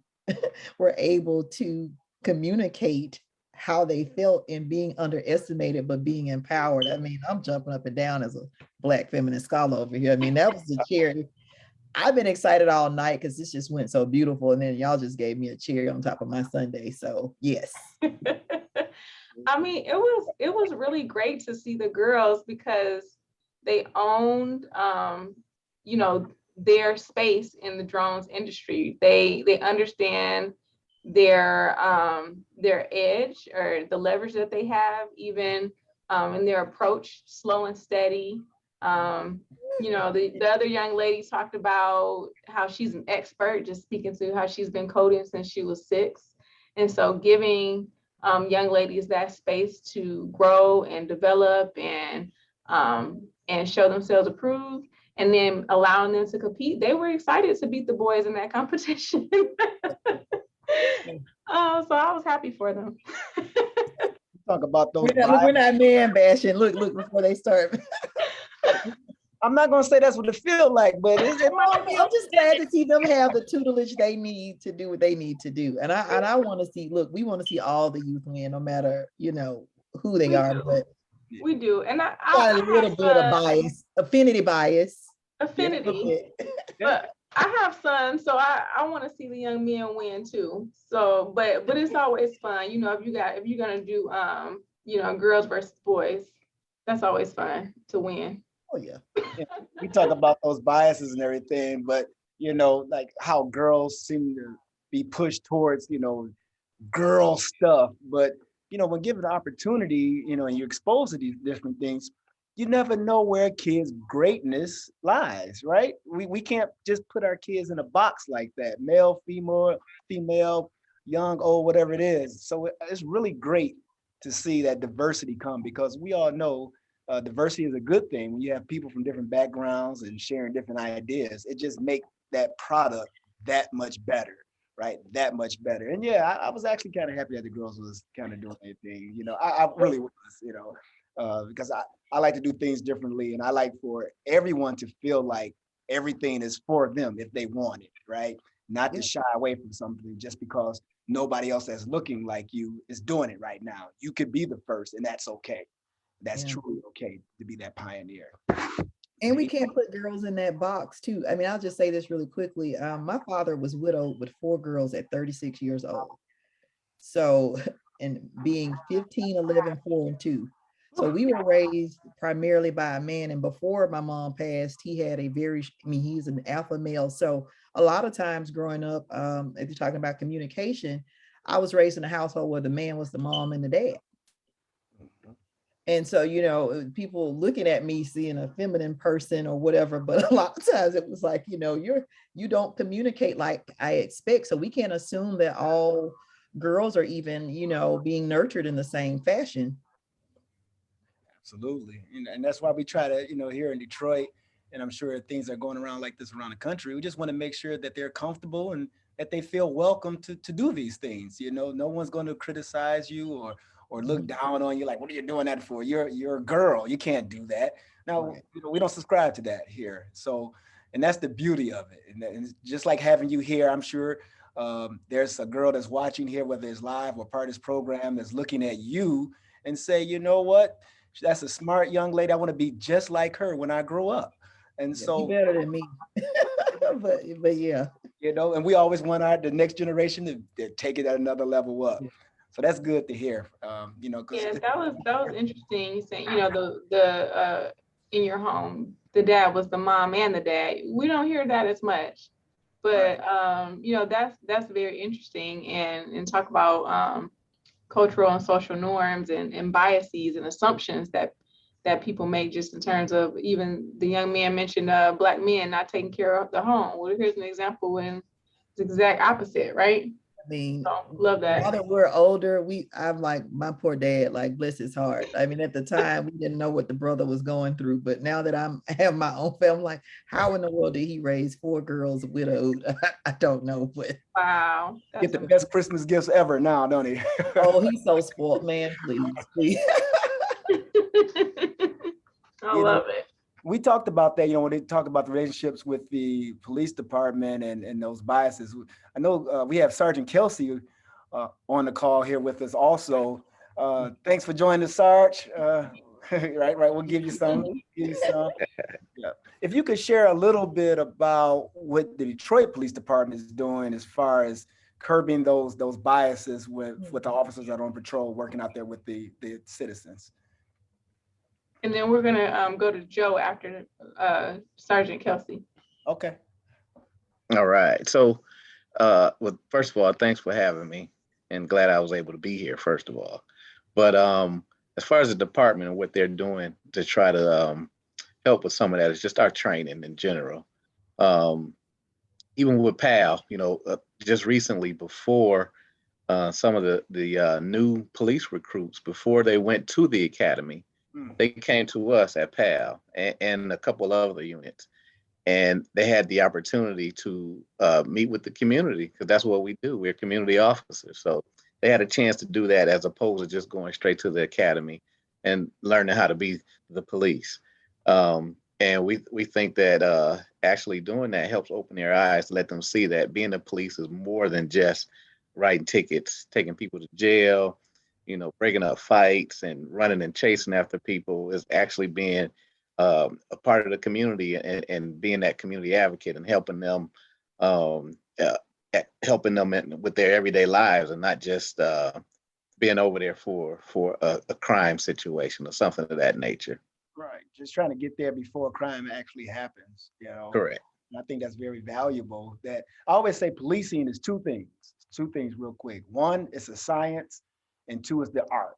were able to communicate how they felt in being underestimated, but being empowered. I mean, I'm jumping up and down as a Black feminist scholar over here. I mean, that was the cherry. I've been excited all night because this just went so beautiful. And then y'all just gave me a cherry on top of my Sunday. So yes. I mean, it was really great to see the girls because they owned, you know, their space in the drones industry. They understand their edge or the leverage that they have, even in their approach, slow and steady. You know, the other young lady talked about how she's an expert, just speaking to how she's been coding since she was 6. And so giving young ladies that space to grow and develop and show themselves approved, and then allowing them to compete. They were excited to beat the boys in that competition. So I was happy for them. Talk about those. We're not man bashing. Look before they start. I'm not gonna say that's what it feels like, but I'm just glad to see them have the tutelage they need to do what they need to do. And I want to see, look, we want to see all the youth win, no matter, you know, who they are. But we do. And I got a little bit of bias, affinity bias. Affinity. But I have sons, so I want to see the young men win too. So, but it's always fun, you know, if you're gonna do you know, girls versus boys, that's always fun to win. Oh yeah. We talk about those biases and everything, but you know, like how girls seem to be pushed towards, you know, girl stuff. But you know, when given the opportunity, you know, and you're exposed to these different things, you never know where kids' greatness lies, right? We can't just put our kids in a box like that, male, female, young, old, whatever it is. So it's really great to see that diversity come, because we all know diversity is a good thing. When you have people from different backgrounds and sharing different ideas, it just makes that product that much better, right? That much better. And yeah, I was actually kind of happy that the girls was kind of doing their thing. You know, I really was, you know, because I like to do things differently, and I like for everyone to feel like everything is for them if they want it, right? Not to shy away from something just because nobody else that's looking like you is doing it right now. You could be the first, and that's okay. That's truly okay to be that pioneer. And we can't put girls in that box too. I mean, I'll just say this really quickly. My father was widowed with 4 girls at 36 years old. So, and being 15, 11, 4, and 2. So we were raised primarily by a man. And before my mom passed, he had a very, I mean, he's an alpha male. So a lot of times growing up, if you're talking about communication, I was raised in a household where the man was the mom and the dad. And so, you know, people looking at me seeing a feminine person or whatever, but a lot of times it was like, you know, you don't communicate like I expect. So we can't assume that all girls are even, you know, being nurtured in the same fashion. Absolutely. And that's why we try to, you know, here in Detroit, and I'm sure things are going around like this around the country, we just want to make sure that they're comfortable and that they feel welcome to do these things. You know, no one's going to criticize you or look down on you like, what are you doing that for? You're a girl, you can't do that. Now, you know, we don't subscribe to that here. So, and that's the beauty of it. And just like having you here, I'm sure there's a girl that's watching here, whether it's live or part of this program, that's looking at you and say, you know what, that's a smart young lady. I want to be just like her when I grow up. And so better than me. but yeah, you know, and we always want the next generation to take it at another level up. So that's good to hear. You know, yeah, that was interesting. You saying, you know, the in your home, the dad was the mom and the dad. We don't hear that as much, but you know, that's very interesting. And talk about cultural and social norms and biases and assumptions that people make, just in terms of, even the young man mentioned Black men not taking care of the home. Well, here's an example when it's the exact opposite, right? I mean, so, love that. Now that we're older, I'm like, my poor dad, like, bless his heart. I mean, at the time we didn't know what the brother was going through, but now that I have my own family, I'm like, how in the world did he raise 4 girls widowed? I don't know, but wow, get the best Christmas gifts ever now, don't he? Oh, he's so spoiled, man. Please. I you know, love it. we talked about that, when they talk about the relationships with the police department and those biases. I know we have Sergeant Kelsey on the call here with us also. Thanks for joining us, Sarge. Right, we'll give you some. Yeah. If you could share a little bit about what the Detroit Police Department is doing as far as curbing those biases with the officers that are on patrol working out there with the citizens. And then we're gonna go to Joe after Sergeant Kelsey. Okay. All right. So, well, first of all, thanks for having me, and glad I was able to be here, first of all. But as far as the department and what they're doing to try to help with some of that is just our training in general. Even with PAL, just recently before some of the new police recruits, before they went to the academy, they came to us at PAL and a couple of other units. And they had the opportunity to meet with the community, because that's what we do. We're community officers. So they had a chance to do that as opposed to just going straight to the academy and learning how to be the police. And we think that actually doing that helps open their eyes to let them see that being the police is more than just writing tickets, taking people to jail, breaking up fights and running and chasing after people. Is actually being a part of the community and being that community advocate and helping them with their everyday lives, and not just being over there for a crime situation or something of that nature. Right. Just trying to get there before crime actually happens. Correct. And I think that's very valuable. That I always say policing is two things real quick. One, it's a science, and two, is the art.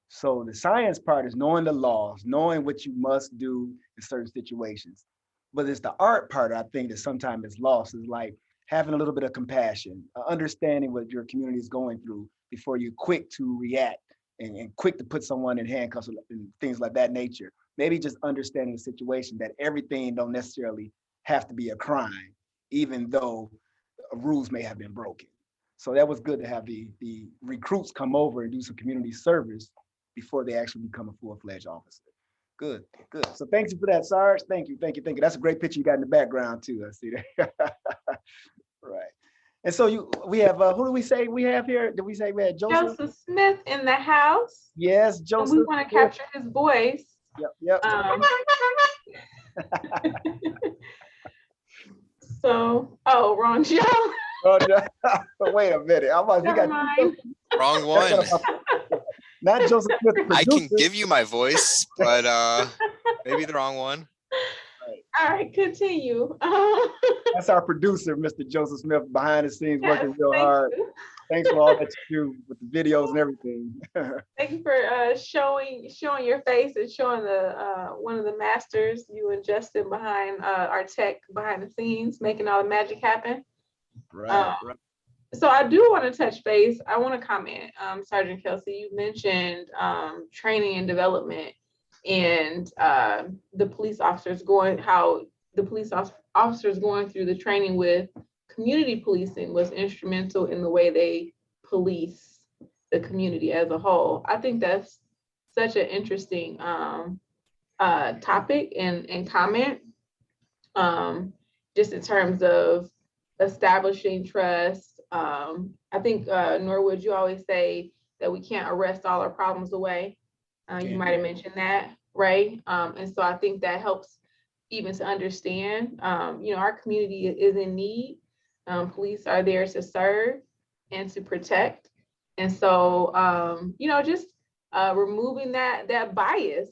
So the science part is knowing the laws, knowing what you must do in certain situations. But it's the art part, I think, that sometimes is lost, is like having a little bit of compassion, understanding what your community is going through before you're quick to react and quick to put someone in handcuffs and things like that nature. Maybe just understanding the situation, that everything don't necessarily have to be a crime, even though rules may have been broken. So that was good to have the recruits come over and do some community service before they actually become a full-fledged officer. Good. So thank you for that, Sarge. Thank you. That's a great picture you got in the background too. I see that. Right. And so we have, who do we say we have here? Did we say we had Joseph? Joseph Smith in the house. Yes, Joseph. And we want to capture his voice. Yep. So, wrong Joe. Oh, no. Wait a minute. Never mind. Wrong one. Not Joseph Smith. I can give you my voice, but maybe the wrong one. All right, continue. That's our producer, Mr. Joseph Smith, behind the scenes, working real hard. Thanks for all that you do with the videos and everything. Thank you for showing your face and showing the one of the masters, you and Justin, behind our tech behind the scenes, making all the magic happen. Right. So I do want to touch base. I want to comment, Sergeant Kelsey, you mentioned training and development and the police officers going through the training with community policing was instrumental in the way they police the community as a whole. I think that's such an interesting topic and comment, just in terms of establishing trust. I think, Norwood, you always say that we can't arrest all our problems away. You might have mentioned that, right? And so I think that helps even to understand, our community is in need. Police are there to serve and to protect. And so, just removing that bias,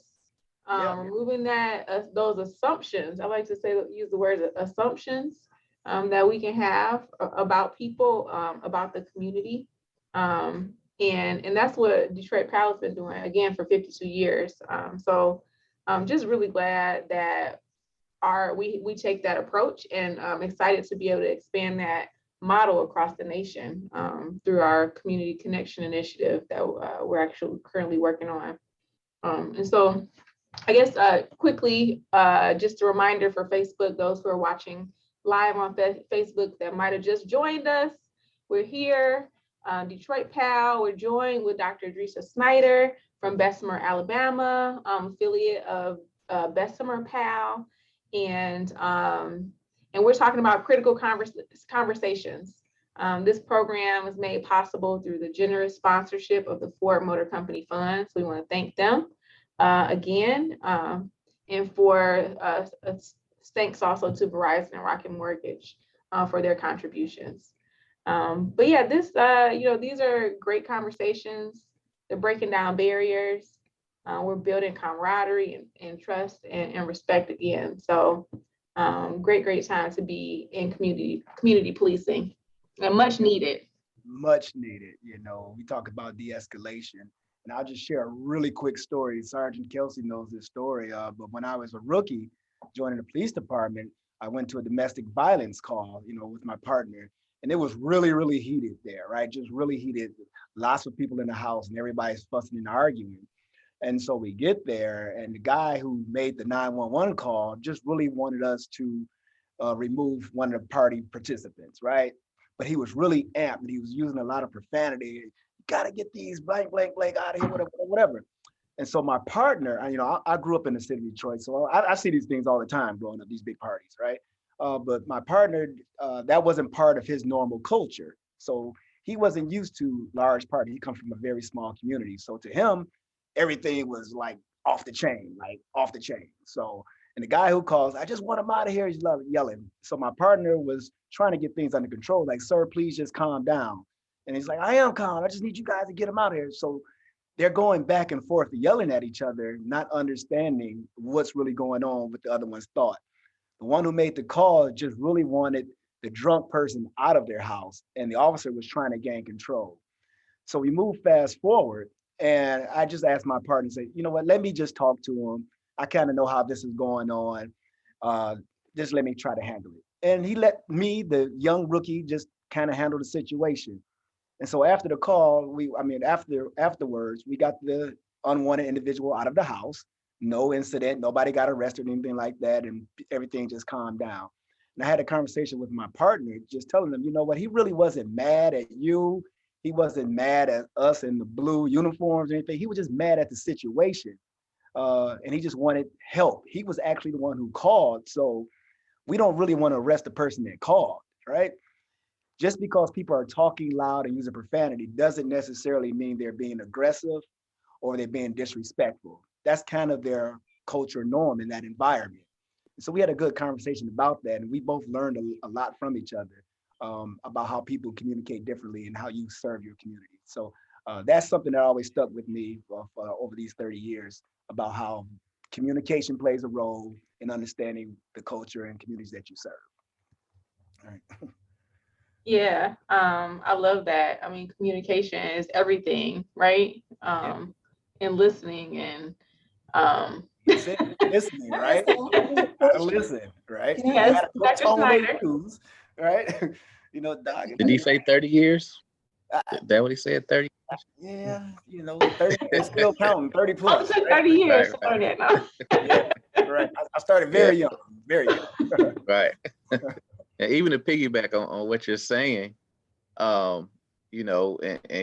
removing those assumptions. I like to use the word assumptions that we can have about people, about the community. And that's what Detroit PAL has been doing, again, for 52 years. So I'm just really glad that we take that approach, and I'm excited to be able to expand that model across the nation through our community connection initiative that we're actually currently working on. And so I guess quickly, just a reminder for Facebook, those who are watching live on Facebook that might have just joined us, we're here, Detroit PAL, we're joined with Dr. Idrissa Snyder from Bessemer, Alabama, affiliate of Bessemer PAL, and we're talking about critical conversations. This program is made possible through the generous sponsorship of the Ford Motor Company Fund. So we want to thank them again, and for thanks also to Verizon and Rocket Mortgage for their contributions. But yeah, this these are great conversations. They're breaking down barriers. We're building camaraderie and trust and respect again. So great time to be in community policing, and much needed. Much needed. We talk about de-escalation, and I'll just share a really quick story. Sergeant Kelsey knows this story, but when I was a rookie joining the police department, I went to a domestic violence call, with my partner, and it was really heated there, right? Just really heated. Lots of people in the house, and everybody's fussing and arguing. And so we get there, and the guy who made the 911 call just really wanted us to remove one of the party participants, right? But he was really amped, and he was using a lot of profanity. You gotta get these blank out of here, whatever. And so my partner, I grew up in the city of Detroit, so I see these things all the time growing up, these big parties, right? But my partner, that wasn't part of his normal culture. So he wasn't used to large parties. He comes from a very small community. So to him, everything was like off the chain. So, and the guy who calls, I just want him out of here, he's yelling. So my partner was trying to get things under control, like, sir, please just calm down. And he's like, I am calm, I just need you guys to get him out of here. So they're going back and forth, yelling at each other, not understanding what's really going on with the other one's thought. The one who made the call just really wanted the drunk person out of their house, and the officer was trying to gain control. So we move fast forward, and I just asked my partner, say, you know what, let me just talk to him. I kind of know how this is going on. Just let me try to handle it. And he let me, the young rookie, just kind of handle the situation. And so after the call, afterwards, we got the unwanted individual out of the house. No incident, nobody got arrested or anything like that, and everything just calmed down. And I had a conversation with my partner, just telling them, you know what, he really wasn't mad at you. He wasn't mad at us in the blue uniforms or anything. He was just mad at the situation. And he just wanted help. He was actually the one who called. So we don't really want to arrest the person that called, right? Just because people are talking loud and using profanity doesn't necessarily mean they're being aggressive or they're being disrespectful. That's kind of their culture norm in that environment. So we had a good conversation about that, and we both learned a lot from each other about how people communicate differently and how you serve your community. So that's something that always stuck with me over these 30 years, about how communication plays a role in understanding the culture and communities that you serve. All right. Yeah, I love that. I mean, communication is everything, right? And listening and listening, right? Listen, right? Yes, Dr. Snyder. Right? Doc. Did he say 30 years? Is that what he said, 30? Yeah, 30, it's still counting, 30 plus. It took 30 years. Right. Yeah, right. I started very young. Right. And even to piggyback on what you're saying, and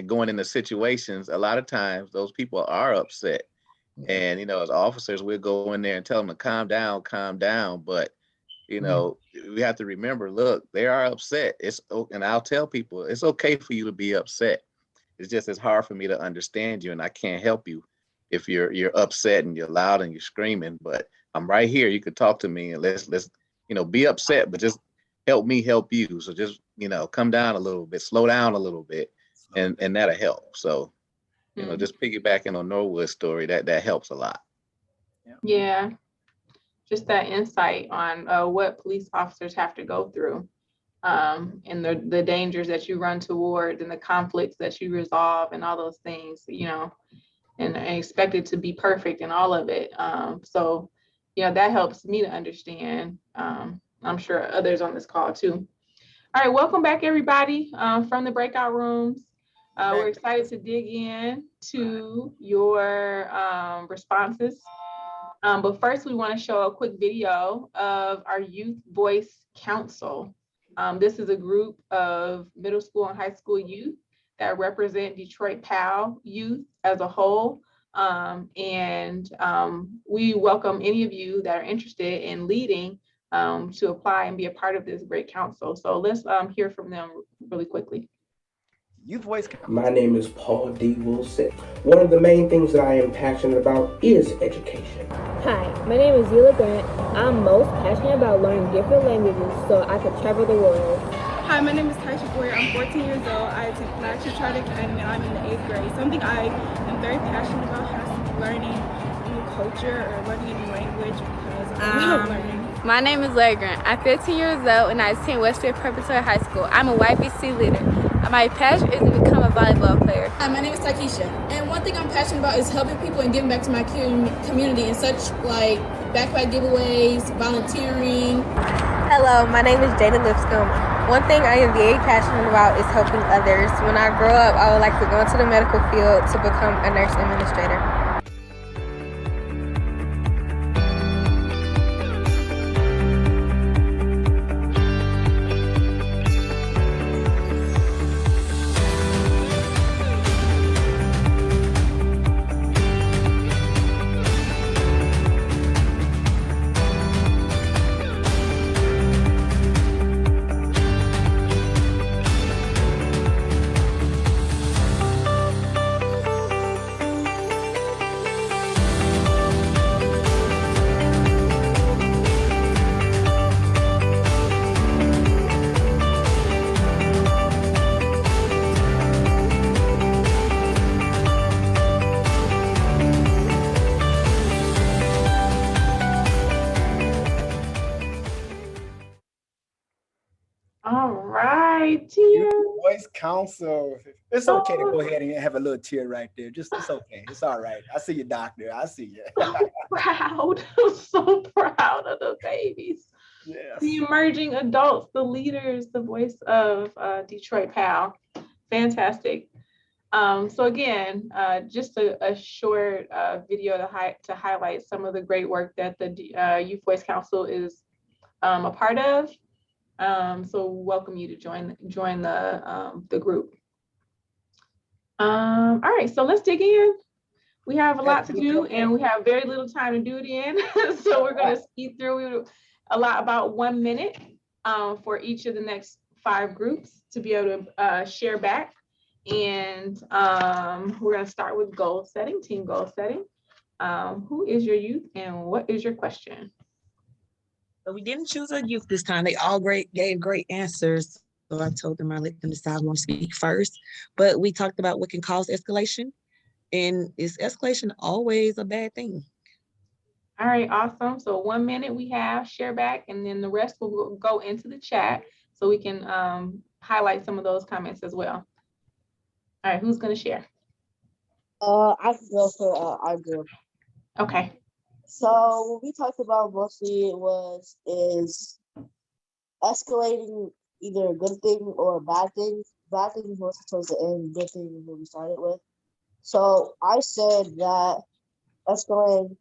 going into situations, a lot of times those people are upset. And, as officers, we'll go in there and tell them to calm down. But, we have to remember, look, they are upset. And I'll tell people, it's okay for you to be upset. It's just, it's hard for me to understand you, and I can't help you if you're upset and you're loud and you're screaming. But I'm right here. You could talk to me, and let's be upset, but just help me help you. So just, come down a little bit, slow down a little bit, and that'll help. So, just piggybacking on Norwood's story, that helps a lot. Yeah, just that insight on what police officers have to go through, and the dangers that you run toward, and the conflicts that you resolve, and all those things, and expect it to be perfect in all of it. So, that helps me to understand. I'm sure others on this call too. All right, welcome back, everybody, from the breakout rooms. We're excited to dig in to your responses. But first, we want to show a quick video of our Youth Voice Council. This is a group of middle school and high school youth that represent Detroit PAL youth as a whole, We welcome any of you that are interested in leading to apply and be a part of this great council. So let's hear from them really quickly. Youth Voice. My name is Paul D. Wilson. One of the main things that I am passionate about is education. Hi, my name is Zila Grant. I'm most passionate about learning different languages so I could travel the world. Hi, my name is Taisha Boyer. I'm 14 years old. I attend Flagship Charter Academy and I'm in the 8th grade. Something I am very passionate about has to be learning a new culture or learning a new language because I love learning. My name is Larry Grant. I'm 15 years old and I attend Westfield Preparatory High School. I'm a YBC leader. My passion is to become a volleyball player. Hi, my name is Takisha, and one thing I'm passionate about is helping people and giving back to my community in such like backpack giveaways, volunteering. Hello, my name is Jada Lipscomb. One thing I am very passionate about is helping others. When I grow up, I would like to go into the medical field to become a nurse administrator. All right, tears. Voice Council. It's okay to go ahead and have a little tear right there. Just it's okay. It's all right. I see you, doctor. I see you. Proud. I'm so proud of the babies. Yes. The emerging adults, the leaders, the voice of Detroit PAL. Fantastic. So again, just a short video to highlight some of the great work that the Youth Voice Council is a part of. So welcome you to join the group. All right, so let's dig in. We have a lot to do and we have very little time to do it in. So we're going to speed through about 1 minute for each of the next 5 groups to be able to share back. And we're going to start with goal setting, team goal setting. Who is your youth and what is your question? So we didn't choose a youth this time. They all gave great answers. So I told them I let them decide who want to speak first. But we talked about what can cause escalation. And is escalation always a bad thing? All right, awesome. So 1 minute we have share back, and then the rest will go into the chat so we can highlight some of those comments as well. All right, who's going to share? I can go for our group. Okay. So what we talked about mostly is escalating either a good thing or a bad thing. Bad thing is mostly towards the end, good thing is what we started with. So I said that escalating,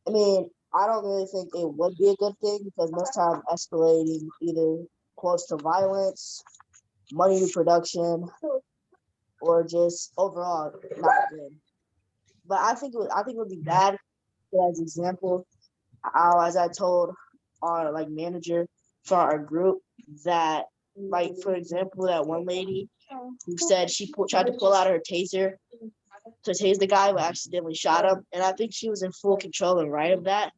I mean, I don't really think it would be a good thing because most time escalating either close to violence, money reproduction, or just overall not good. But I think it would be bad. As example, as I told our manager for our group that for example that one lady who said she tried to pull out her taser to tase the guy but accidentally shot him, and I think she was in full control and right of that,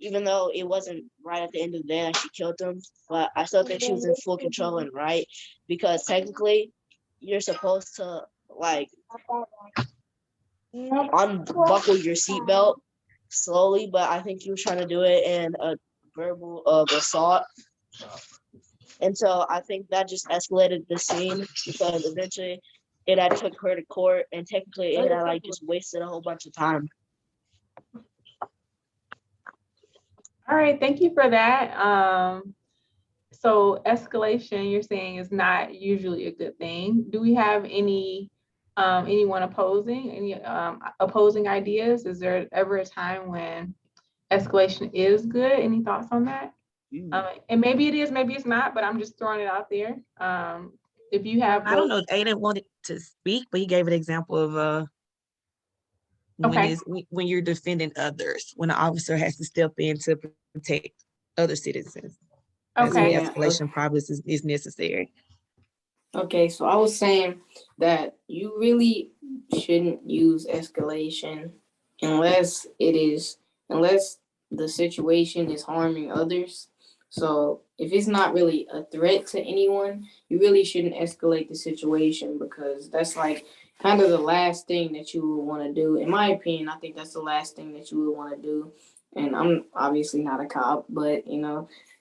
even though it wasn't right at the end of the day that she killed him. But I still think she was in full control and right because technically you're supposed to unbuckle your seatbelt slowly, but I think he was trying to do it in a verbal assault. And so I think that just escalated the scene because eventually it had took her to court and technically it had just wasted a whole bunch of time. All right, thank you for that. So escalation, you're saying, is not usually a good thing. Do we have anyone opposing, any opposing ideas? Is there ever a time when escalation is good? Any thoughts on that? And maybe it is, maybe it's not, but I'm just throwing it out there. If you have, I don't know if Aiden wanted to speak, but he gave an example of when Okay. when you're defending others, when an officer has to step in to protect other citizens. That's when Okay. escalation probably is necessary. Okay, so I was saying that you really shouldn't use escalation unless unless the situation is harming others. So if it's not really a threat to anyone, you really shouldn't escalate the situation, because that's like kind of the last thing that you would want to do. In my opinion, I think that's the last thing that you would want to do. And I'm obviously not a cop, but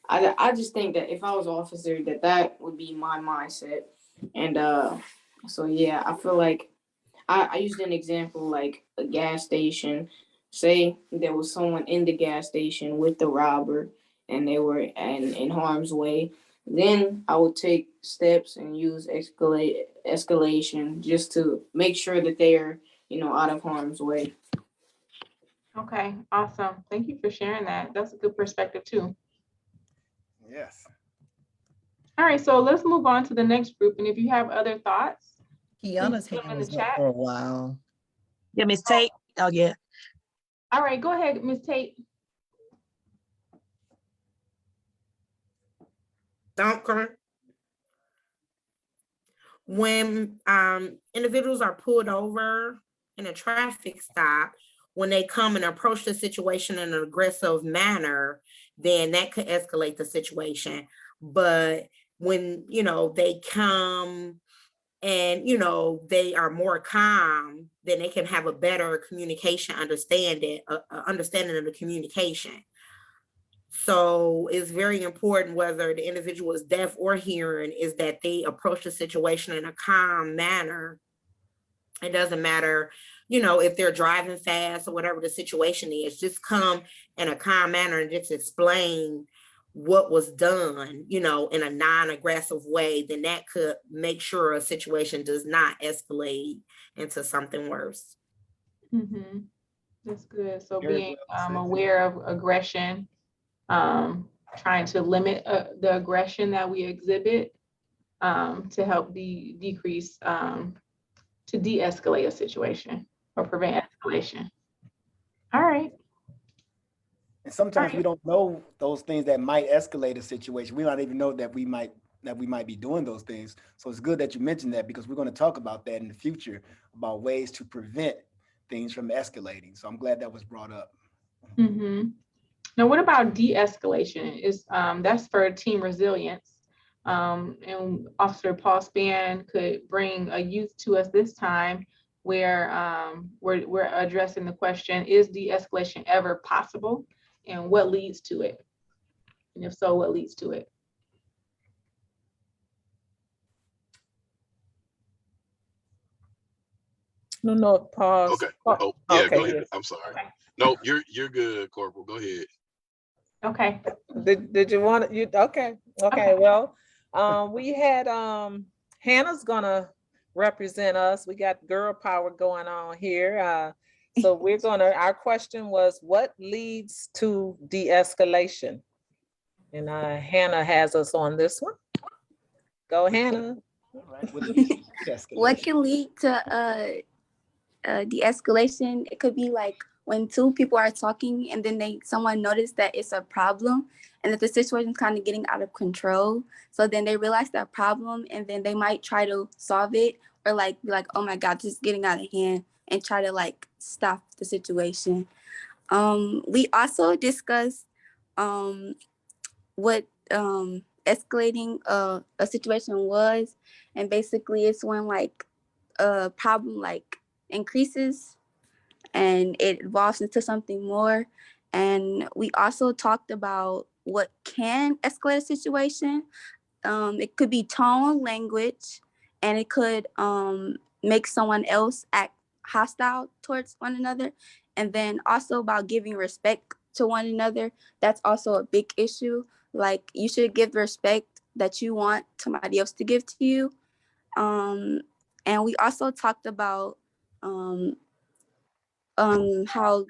I just think that if I was an officer, that would be my mindset. And so yeah, I feel like I used an example like a gas station. Say there was someone in the gas station with the robber and they were in harm's way. Then I would take steps and use escalation just to make sure that they are, out of harm's way. Okay. Awesome. Thank you for sharing that. That's a good perspective too. Yes. All right. So let's move on to the next group. And if you have other thoughts, Kiana's put them hand in the was up chat. for a while. Yeah, Miss Tate. Oh yeah. All right. Go ahead, Ms. Tate. Dunker. When individuals are pulled over in a traffic stop, when they come and approach the situation in an aggressive manner, then that could escalate the situation. But when they come and they are more calm, then they can have a better communication understanding of the communication. So it's very important, whether the individual is deaf or hearing, is that they approach the situation in a calm manner. It doesn't matter, if they're driving fast or whatever the situation is, just come in a calm manner and just explain what was done, in a non-aggressive way. Then that could make sure a situation does not escalate into something worse. Mm-hmm. That's good. So Very being well said. aware of aggression, trying to limit the aggression that we exhibit to help decrease, to de-escalate a situation or prevent escalation. All right. And sometimes we don't know those things that might escalate a situation. We don't even know that we might be doing those things. So it's good that you mentioned that, because we're going to talk about that in the future, about ways to prevent things from escalating. So I'm glad that was brought up. Mm-hmm. Now, what about de-escalation? That's for team resilience. And Officer Paul Spann could bring a youth to us this time where we're addressing the question, is de-escalation ever possible? And what leads to it? And if so, what leads to it? No, pause. Okay. Oh, yeah, okay, go ahead. yes. I'm sorry. No, you're good, Corporal. Go ahead. Okay. Did you want you? Okay. Well, we had Hannah's gonna represent us. We got girl power going on here. So our question was, what leads to de-escalation? And Hannah has us on this one. Go, Hannah. What can lead to de-escalation? It could be like when two people are talking and then someone noticed that it's a problem and that the situation is kind of getting out of control. So then they realize that problem and then they might try to solve it, or like be like, oh my God, this is getting out of hand, and try to like stop the situation. We also discussed what escalating a situation was, and basically it's when like a problem like increases and it evolves into something more. And we also talked about what can escalate a situation. It could be tone, language, and it could make someone else act hostile towards one another. And then also about giving respect to one another. That's also a big issue. Like, you should give the respect that you want somebody else to give to you. And we also talked about how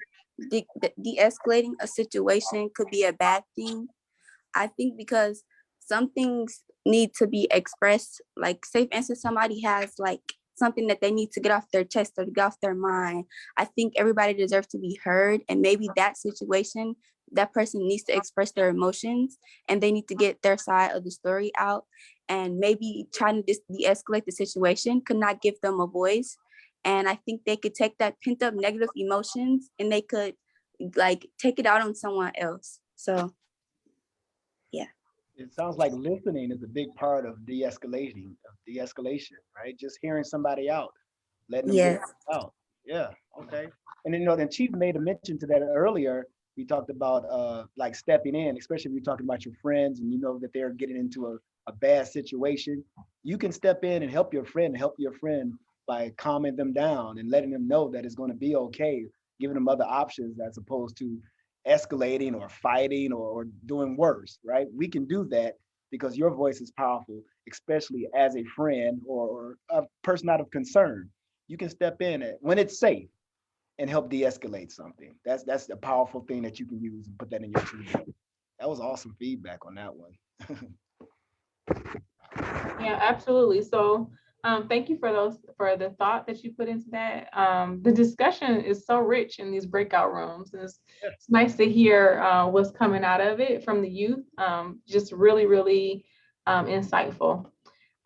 de-escalating a situation could be a bad thing. I think because some things need to be expressed. Like, say for instance, somebody has like something that they need to get off their chest or to get off their mind. I think everybody deserves to be heard, and maybe that situation, that person needs to express their emotions and they need to get their side of the story out, and maybe trying to de-escalate the situation could not give them a voice. And I think they could take that pent up negative emotions and they could like take it out on someone else. So yeah. It sounds like listening is a big part of de-escalation, right? Just hearing somebody out, letting them get Yes. out. Yeah, okay. And then, you know, then Chief made a mention to that earlier. We talked about like stepping in, especially if you're talking about your friends and you know that they're getting into a bad situation. You can step in and help your friend by calming them down and letting them know that it's going to be okay, giving them other options as opposed to escalating or fighting or doing worse, right? We can do that because your voice is powerful, especially as a friend or a person out of concern. You can step in when it's safe and help de-escalate something. That's a powerful thing that you can use and put that in your toolbox. That was awesome feedback on that one. Yeah, absolutely. So thank you for the thought that you put into that. The discussion is so rich in these breakout rooms. And it's nice to hear what's coming out of it from the youth. Just really, really insightful.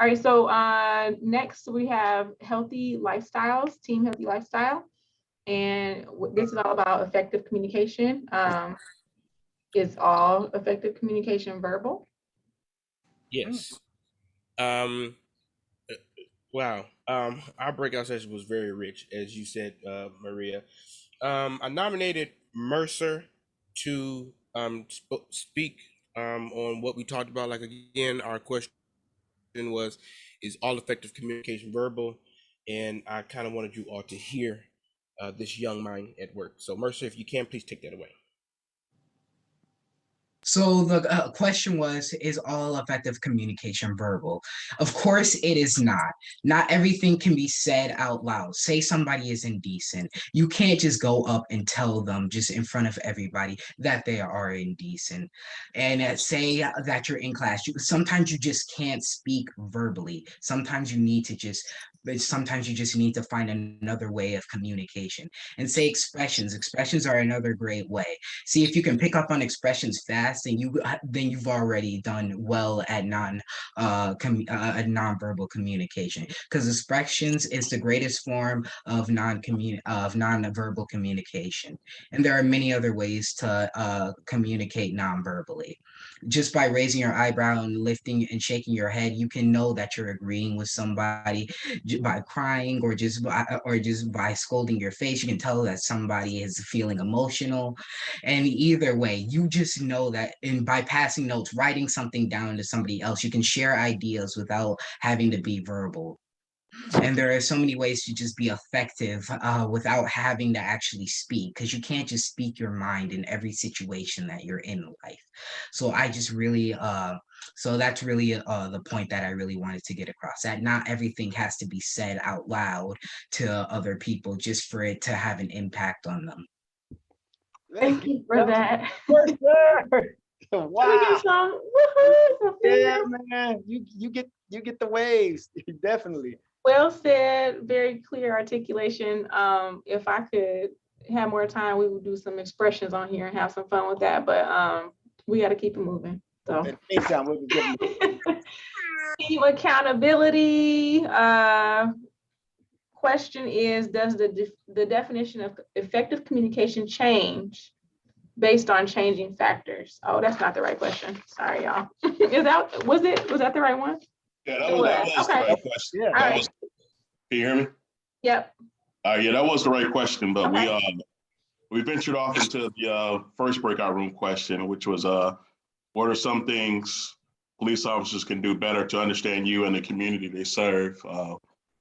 All right, so next we have Healthy Lifestyles, Team Healthy Lifestyle. And this is all about effective communication. Is all effective communication verbal? Yes. Wow. Our breakout session was very rich, as you said, Maria. I nominated Mercer to speak on what we talked about. Like, again, our question was, is all effective communication verbal? And I kind of wanted you all to hear this young mind at work. So Mercer, if you can, please take that away. So the question was, is all effective communication verbal? Of course it is not. Not everything can be said out loud. Say somebody is indecent. You can't just go up and tell them just in front of everybody that they are indecent. And say that you're in class. Sometimes you just can't speak verbally. Sometimes you just need to find another way of communication. And say expressions. Expressions are another great way. See, if you can pick up on expressions fast, then you've already done well at nonverbal communication, because expressions is the greatest form of nonverbal communication. And there are many other ways to communicate nonverbally. Just by raising your eyebrow and lifting and shaking your head, you can know that you're agreeing with somebody. By crying or just by scolding your face, you can tell that somebody is feeling emotional. And either way, you just know that by passing notes, writing something down to somebody else, you can share ideas without having to be verbal. And there are so many ways to just be effective without having to actually speak, because you can't just speak your mind in every situation that you're in life. So I just really, so that's really the point that I really wanted to get across, that not everything has to be said out loud to other people just for it to have an impact on them. Thank you for that. Wow. Can we get some woohoo? Yeah, man. You get the waves. Definitely. Well said, very clear articulation. If I could have more time, we would do some expressions on here and have some fun with that, but we got to keep it moving. So team accountability. Question is, does the definition of effective communication change based on changing factors? Oh, that's not the right question. Sorry, y'all. Was that the right one? Yeah, that was the right question. Yeah. Can you hear me? Yep. Yeah, that was the right question, but we ventured off into the first breakout room question, which was what are some things police officers can do better to understand you and the community they serve?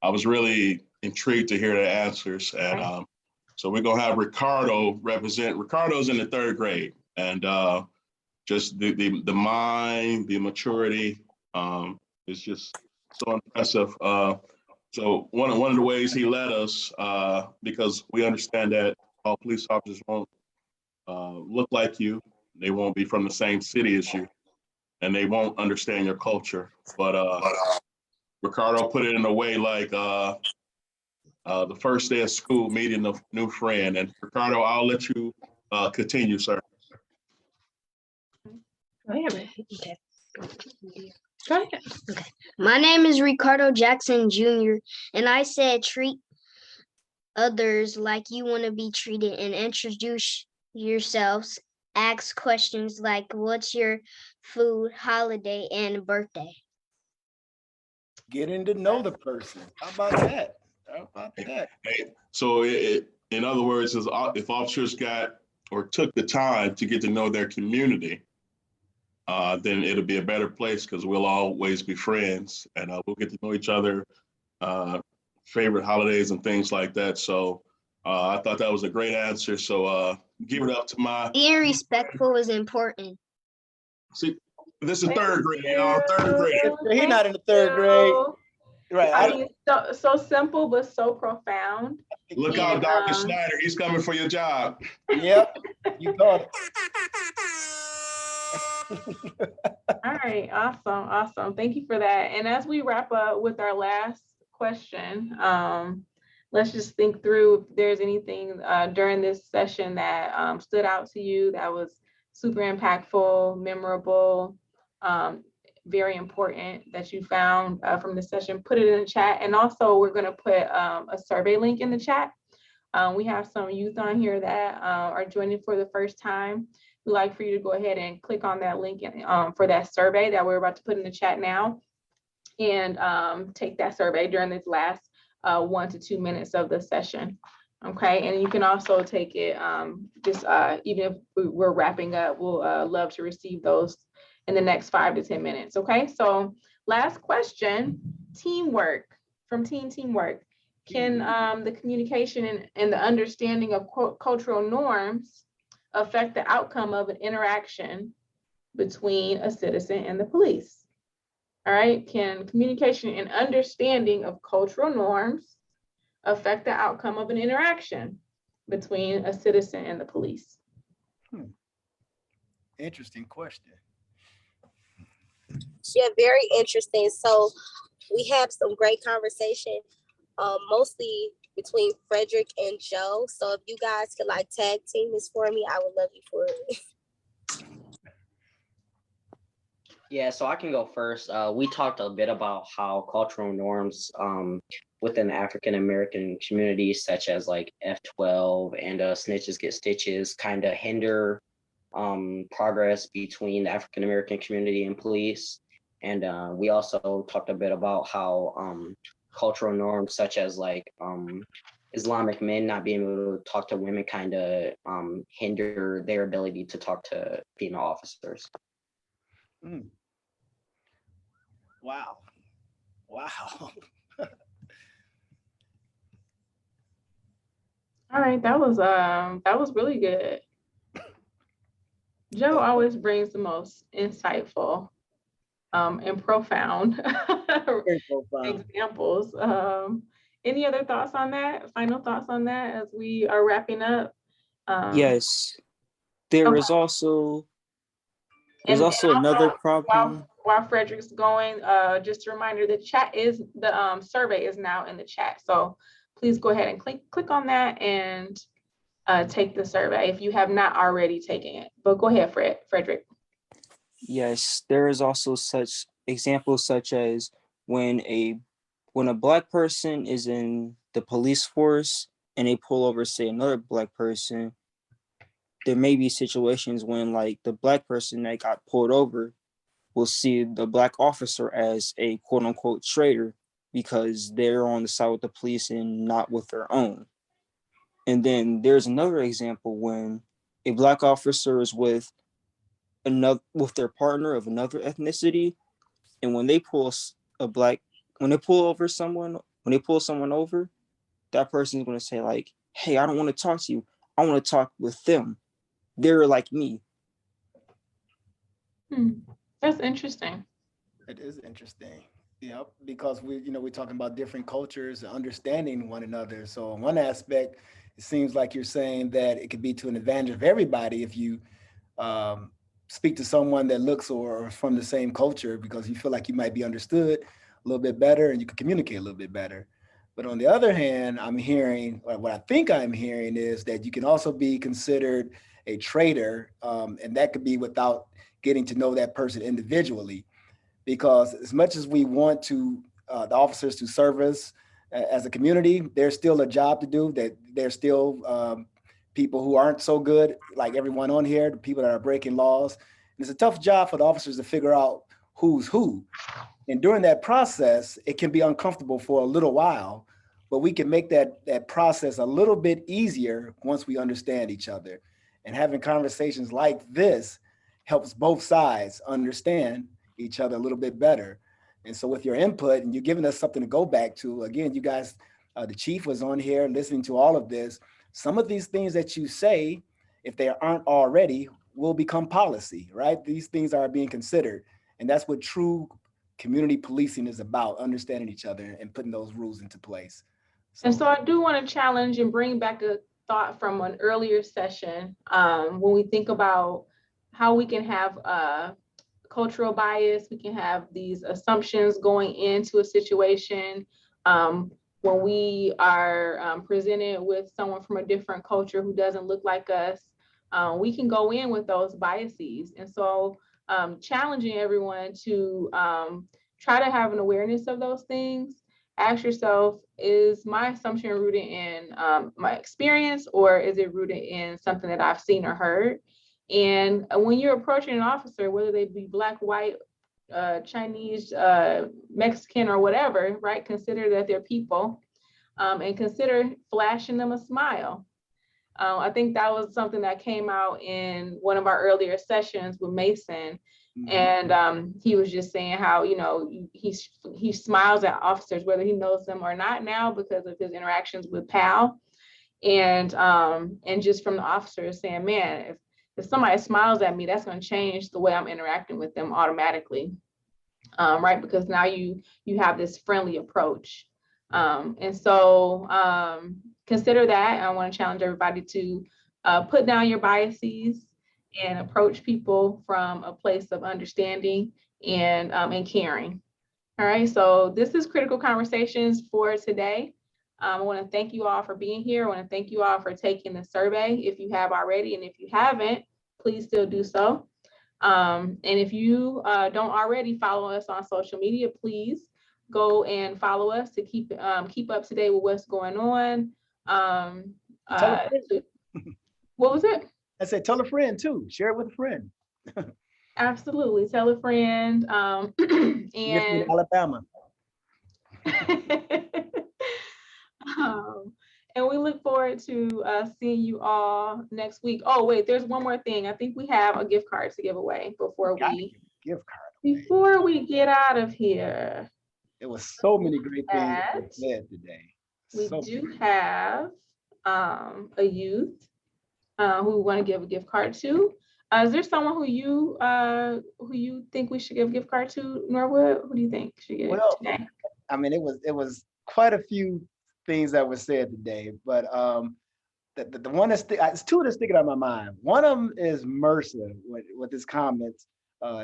I was really intrigued to hear the answers, and so we're gonna have Ricardo represent. Ricardo's in the 3rd grade, and just the mind, the maturity is just so impressive. So one of the ways he led us, because we understand that all police officers won't look like you, they won't be from the same city as you, and they won't understand your culture. But Ricardo put it in a way like the first day of school, meeting a new friend. And Ricardo, I'll let you continue, sir. My name is Ricardo Jackson Jr., and I said treat others like you want to be treated and introduce yourselves. Ask questions like what's your food, holiday, and birthday. Getting to know the person. How about that? How about that? Hey, so in other words, if officers got or took the time to get to know their community, then it'll be a better place because we'll always be friends and we'll get to know each other, favorite holidays and things like that. So I thought that was a great answer. So give it up to my. Being respectful is important. See, this is third grade, y'all. Third grade. He's not in the third grade. Right. I mean, so simple, but so profound. Look out, Dr. Snyder. He's coming for your job. Yep. You got it. All right, awesome. Thank you for that. And as we wrap up with our last question, let's just think through if there's anything during this session that stood out to you that was super impactful, memorable, very important that you found from the session. Put it in the chat. And also we're going to put a survey link in the chat. We have some youth on here that are joining for the first time. We'd like for you to go ahead and click on that link for that survey that we're about to put in the chat now, and take that survey during this last 1 to 2 minutes of the session. Okay, and you can also take it even if we're wrapping up, we'll love to receive those in the next 5 to 10 minutes. Okay, so last question, teamwork, from Team Teamwork. Can the communication and the understanding of cultural norms affect the outcome of an interaction between a citizen and the police? All right, can communication and understanding of cultural norms affect the outcome of an interaction between a citizen and the police? Interesting question. Yeah, very interesting. So we have some great conversation, mostly between Frederick and Joe. So if you guys could like tag team this for me, I would love you for it. Yeah, so I can go first. We talked a bit about how cultural norms within the African American community, such as like F12 and snitches get stitches, kind of hinder progress between the African American community and police. And we also talked a bit about how cultural norms such as like Islamic men not being able to talk to women kind of hinder their ability to talk to female officers. Wow. All right, that was really good. Joe always brings the most insightful and profound examples. Any other thoughts on that? Final thoughts on that as we are wrapping up? Yes, there is also another problem. While Frederick's going, just a reminder, the survey is now in the chat. So please go ahead and click on that and take the survey if you have not already taken it. But go ahead, Frederick. Yes, there is also such examples such as when a Black person is in the police force and they pull over, say, another Black person, there may be situations when like the Black person that got pulled over will see the Black officer as a quote unquote traitor because they're on the side with the police and not with their own. And then there's another example when a Black officer is with their partner of another ethnicity, and when they pull someone over, that person is going to say like, hey, I don't want to talk to you, I want to talk with them, they're like me. That's interesting. It is interesting. Yeah, because we're talking about different cultures and understanding one another. So in one aspect, it seems like you're saying that it could be to an advantage of everybody if you speak to someone that looks or from the same culture, because you feel like you might be understood a little bit better and you can communicate a little bit better. But on the other hand, I'm hearing, or what I think I'm hearing is that you can also be considered a traitor, and that could be without getting to know that person individually. Because as much as we want to, the officers to serve us as a community, there's still a job to do. That there's still people who aren't so good, like everyone on here, the people that are breaking laws. And it's a tough job for the officers to figure out who's who. And during that process, it can be uncomfortable for a little while, but we can make that process a little bit easier once we understand each other. And having conversations like this helps both sides understand each other a little bit better. And so with your input, and you're giving us something to go back to, again, you guys, the chief was on here listening to all of this. Some of these things that you say, if they aren't already, will become policy, right? These things are being considered. And that's what true community policing is about, understanding each other and putting those rules into place. And so I do want to challenge and bring back a thought from an earlier session when we think about how we can have cultural bias, we can have these assumptions going into a situation. When we are presented with someone from a different culture who doesn't look like us, we can go in with those biases. And so challenging everyone to try to have an awareness of those things. Ask yourself, is my assumption rooted in my experience, or is it rooted in something that I've seen or heard? And when you're approaching an officer, whether they be Black, white, Chinese, Mexican, or whatever, right? Consider that they're people, and consider flashing them a smile. I think that was something that came out in one of our earlier sessions with Mason. And he was just saying how, you know, he smiles at officers, whether he knows them or not now, because of his interactions with PAL. And just from the officers saying, man, if somebody smiles at me, that's going to change the way I'm interacting with them automatically, right? Because now you have this friendly approach. And so consider that. I want to challenge everybody to put down your biases and approach people from a place of understanding and caring. All right, so this is Critical Conversations for today. I want to thank you all for being here. I want to thank you all for taking the survey if you have already, and if you haven't, please still do so. And if you don't already follow us on social media, please go and follow us to keep up to date with what's going on. What was it? I said, tell a friend too. Share it with a friend. Absolutely, tell a friend. And Alabama. And we look forward to seeing you all next week. Oh wait, there's one more thing. I think we have a gift card to give away before we get out of here. There was so many great things said today. We do have a youth who we want to give a gift card to. Is there someone who you think we should give a gift card to, Norwood? Who do you think should get it today? I mean, it was quite a few things that were said today, but the one that's it's two that's sticking out of my mind. One of them is Mercer with his comments,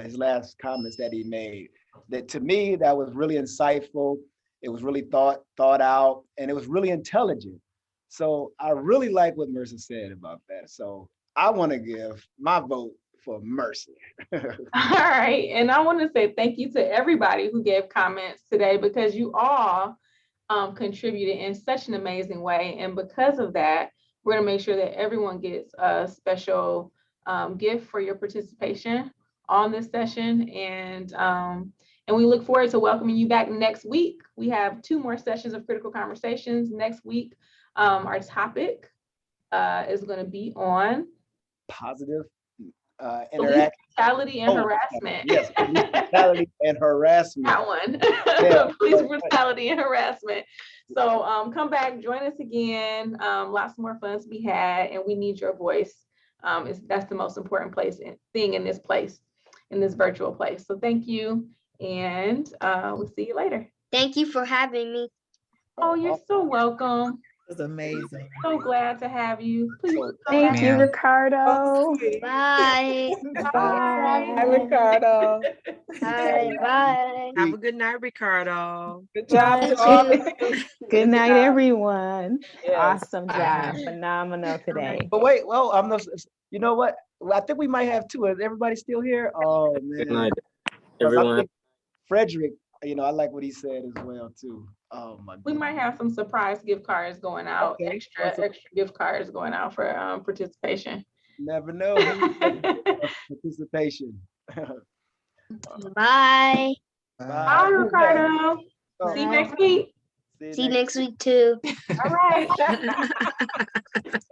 his last comments that he made. That to me, that was really insightful. It was really thought out, and it was really intelligent. So I really like what Mercer said about that. So I want to give my vote for Mercer. All right, and I want to say thank you to everybody who gave comments today, because you all contributed in such an amazing way. And because of that, we're gonna make sure that everyone gets a special gift for your participation on this session. And we look forward to welcoming you back next week. We have 2 more sessions of Critical Conversations next week. Our topic is going to be on positive interaction. Brutality and harassment. Yes, brutality and harassment. That one. Yeah. Police brutality and harassment. So come back, join us again. Lots more fun to be had, and we need your voice. That's the most important thing in this place, in this virtual place. So thank you, and we'll see you later. Thank you for having me. Oh, you're so welcome. was amazing. So glad to have you. Please come Thank back. you, Ma'am. Ricardo. Bye. Hi, Ricardo. Bye. Bye. Have a good night, Ricardo. Good job You to all. too. Good night, job. everyone. Yes. Awesome job. Bye. Phenomenal today. But wait, well, I'm not, you know what? Well, I think we might have two. Is everybody still here? Oh Good man. night, 'Cause I everyone. think Frederick, I like what he said as well too. Oh my We might have some surprise gift cards going out, Okay. extra gift cards going out for participation. Never know. Participation. Bye. Bye, Ricardo. See you next week. See you next week too. All right.